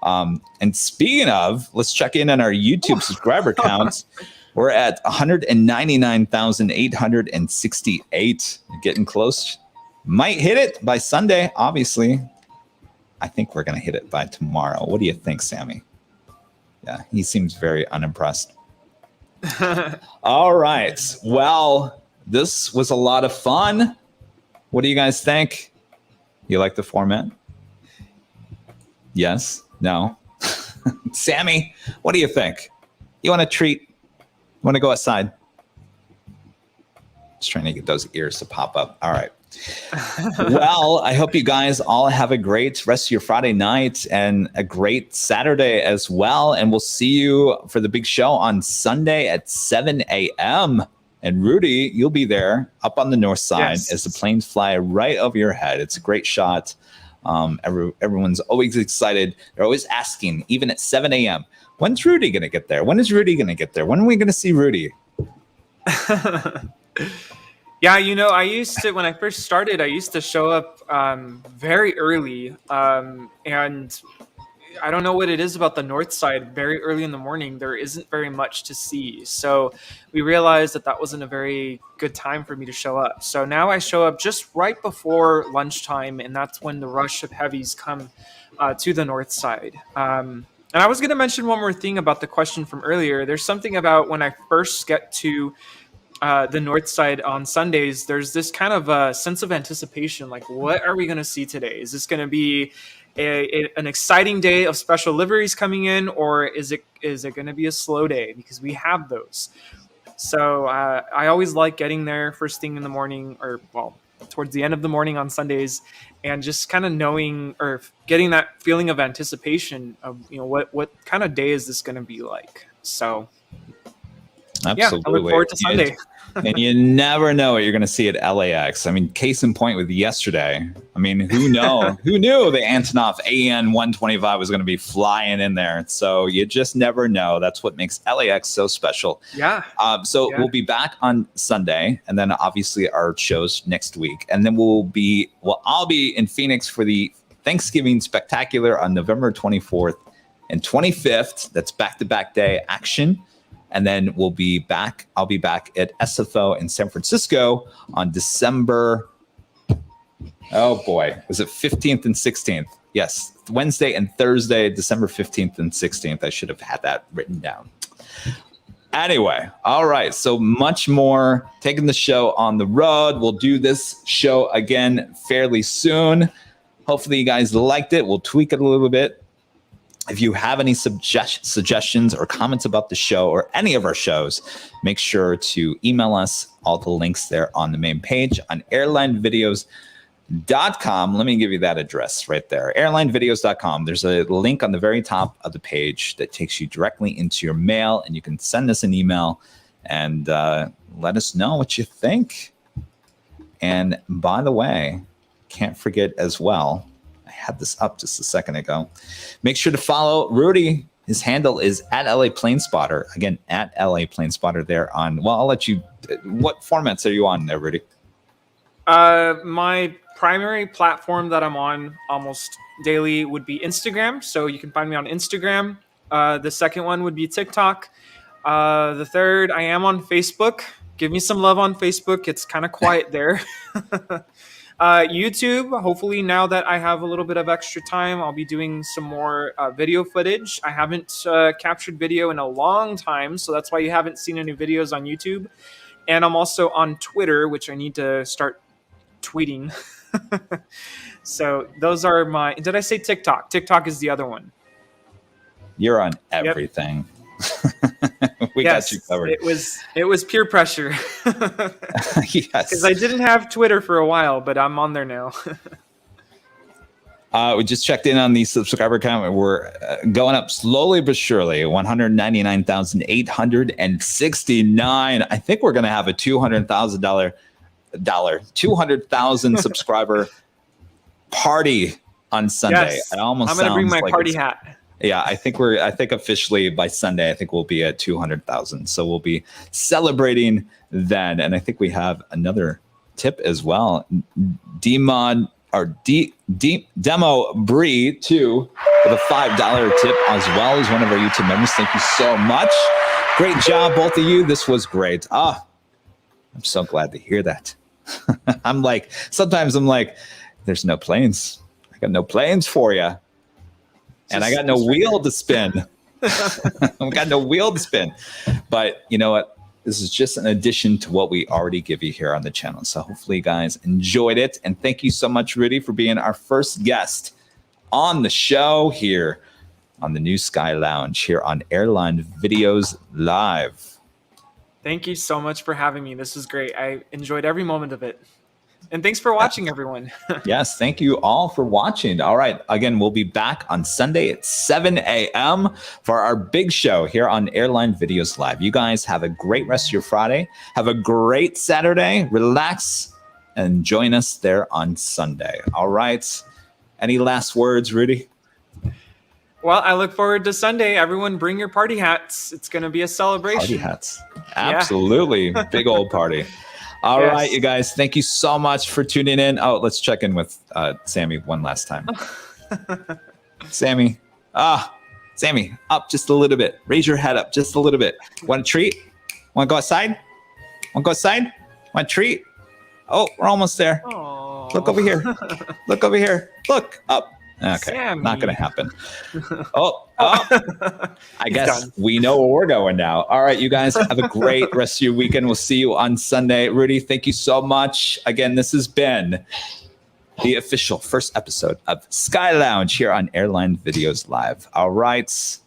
And speaking of, let's check in on our YouTube subscriber counts. We're at 199,868, getting close. Might hit it by Sunday, obviously. I think we're going to hit it by tomorrow. What do you think, Sammy? Yeah, he seems very unimpressed. All right. Well, this was a lot of fun. What do you guys think? You like the format? Yes? No? Sammy, what do you think? You want a treat? Want to go outside? Just trying to get those ears to pop up. All right. Well, I hope you guys all have a great rest of your Friday night and a great Saturday as well. And we'll see you for the big show on Sunday at 7 a.m. And Rudy, you'll be there up on the north side as the planes fly right over your head. It's a great shot. Everyone's always excited. They're always asking, even at 7 a.m., when's Rudy going to get there? When is Rudy going to get there? When are we going to see Rudy? Yeah, I used to, when I first started, I used to show up very early. And I don't know what it is about the north side. Very early in the morning, there isn't very much to see. So we realized that wasn't a very good time for me to show up. So now I show up just right before lunchtime, and that's when the rush of heavies come to the north side. And I was going to mention one more thing about the question from earlier. There's something about when I first get to the north side on Sundays, there's this kind of a sense of anticipation. Like, what are we going to see today? Is this going to be an exciting day of special liveries coming in, or is it going to be a slow day? Because we have those. So I always like getting there first thing in the morning, or towards the end of the morning on Sundays, and just kind of knowing or getting that feeling of anticipation of what kind of day is this going to be like. So absolutely, yeah, I look forward to Sunday. And you never know what you're going to see at LAX. I mean, case in point with yesterday. I mean, who knew the Antonov AN-125 was going to be flying in there? So you just never know. That's what makes LAX so special. Yeah. We'll be back on Sunday, and then obviously our shows next week. And then I'll be in Phoenix for the Thanksgiving Spectacular on November 24th and 25th. That's back-to-back day action. And then I'll be back at SFO in San Francisco on December. Oh boy, was it 15th and 16th? Yes, Wednesday and Thursday, December 15th and 16th. I should have had that written down. Anyway, all right. So much more, taking the show on the road. We'll do this show again fairly soon. Hopefully you guys liked it. We'll tweak it a little bit. If you have any suggestions or comments about the show or any of our shows, make sure to email us. All the links there on the main page on airlinevideos.com. Let me give you that address right there, airlinevideos.com. There's a link on the very top of the page that takes you directly into your mail, and you can send us an email and let us know what you think. And by the way, can't forget as well, had this up just a second ago. Make sure to follow Rudy. His handle is at LA Planespotter. Again, at LA Planespotter there on, I'll let you, what formats are you on there, Rudy? My primary platform that I'm on almost daily would be Instagram. So you can find me on Instagram. The second one would be TikTok. The third, I am on Facebook. Give me some love on Facebook. It's kind of quiet there. YouTube, hopefully now that I have a little bit of extra time, I'll be doing some more video footage. I haven't captured video in a long time, so that's why you haven't seen any videos on YouTube. And I'm also on Twitter, which I need to start tweeting. So those are my... Did I say TikTok? TikTok is the other one. You're on everything. Yep. We got you covered. It was peer pressure. Yes. Because I didn't have Twitter for a while, but I'm on there now. We just checked in on the subscriber count. We're going up slowly but surely. 199,869. I think we're going to have a $200,000 subscriber party on Sunday. Yes. I'm going to bring my party hat. Yeah, I think officially by Sunday, I think we'll be at 200,000. So we'll be celebrating then. And I think we have another tip as well. Demo Bree too, with a $5 tip as well as one of our YouTube members. Thank you so much. Great job, both of you. This was great. I'm so glad to hear that. Sometimes I'm like, there's no planes. I got no planes for you. And I got no wheel to spin. I've got no wheel to spin. But you know what? This is just an addition to what we already give you here on the channel. So hopefully you guys enjoyed it. And thank you so much, Rudy, for being our first guest on the show here on the New Sky Lounge here on Airline Videos Live. Thank you so much for having me. This was great. I enjoyed every moment of it. And thanks for watching, everyone. Yes, thank you all for watching. All right, again, we'll be back on Sunday at 7 a.m. for our big show here on Airline Videos Live. You guys have a great rest of your Friday. Have a great Saturday. Relax and join us there on Sunday. All right. Any last words, Rudy? Well, I look forward to Sunday. Everyone bring your party hats. It's going to be a celebration. Party hats. Absolutely. Yeah. Big old party. All right, you guys. Thank you so much for tuning in. Oh, let's check in with Sammy one last time. Sammy. Sammy, up just a little bit. Raise your head up just a little bit. Want a treat? Want to go outside? Want to go outside? Want a treat? Oh, we're almost there. Aww. Look over here. Look over here. Look up. Okay, Sammy. Not going to happen. I guess we know where we're going now. All right, you guys have a great rest of your weekend. We'll see you on Sunday. Rudy, thank you so much. Again, this has been the official first episode of Sky Lounge here on Airline Videos Live. All right,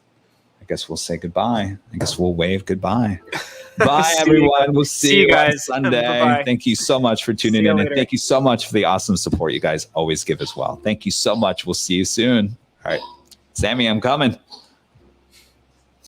I guess we'll say goodbye. I guess we'll wave goodbye. Bye, everyone. We'll see you guys on Sunday. Bye-bye. Thank you so much for tuning in. And thank you so much for the awesome support you guys always give as well. Thank you so much. We'll see you soon. All right. Sammy, I'm coming.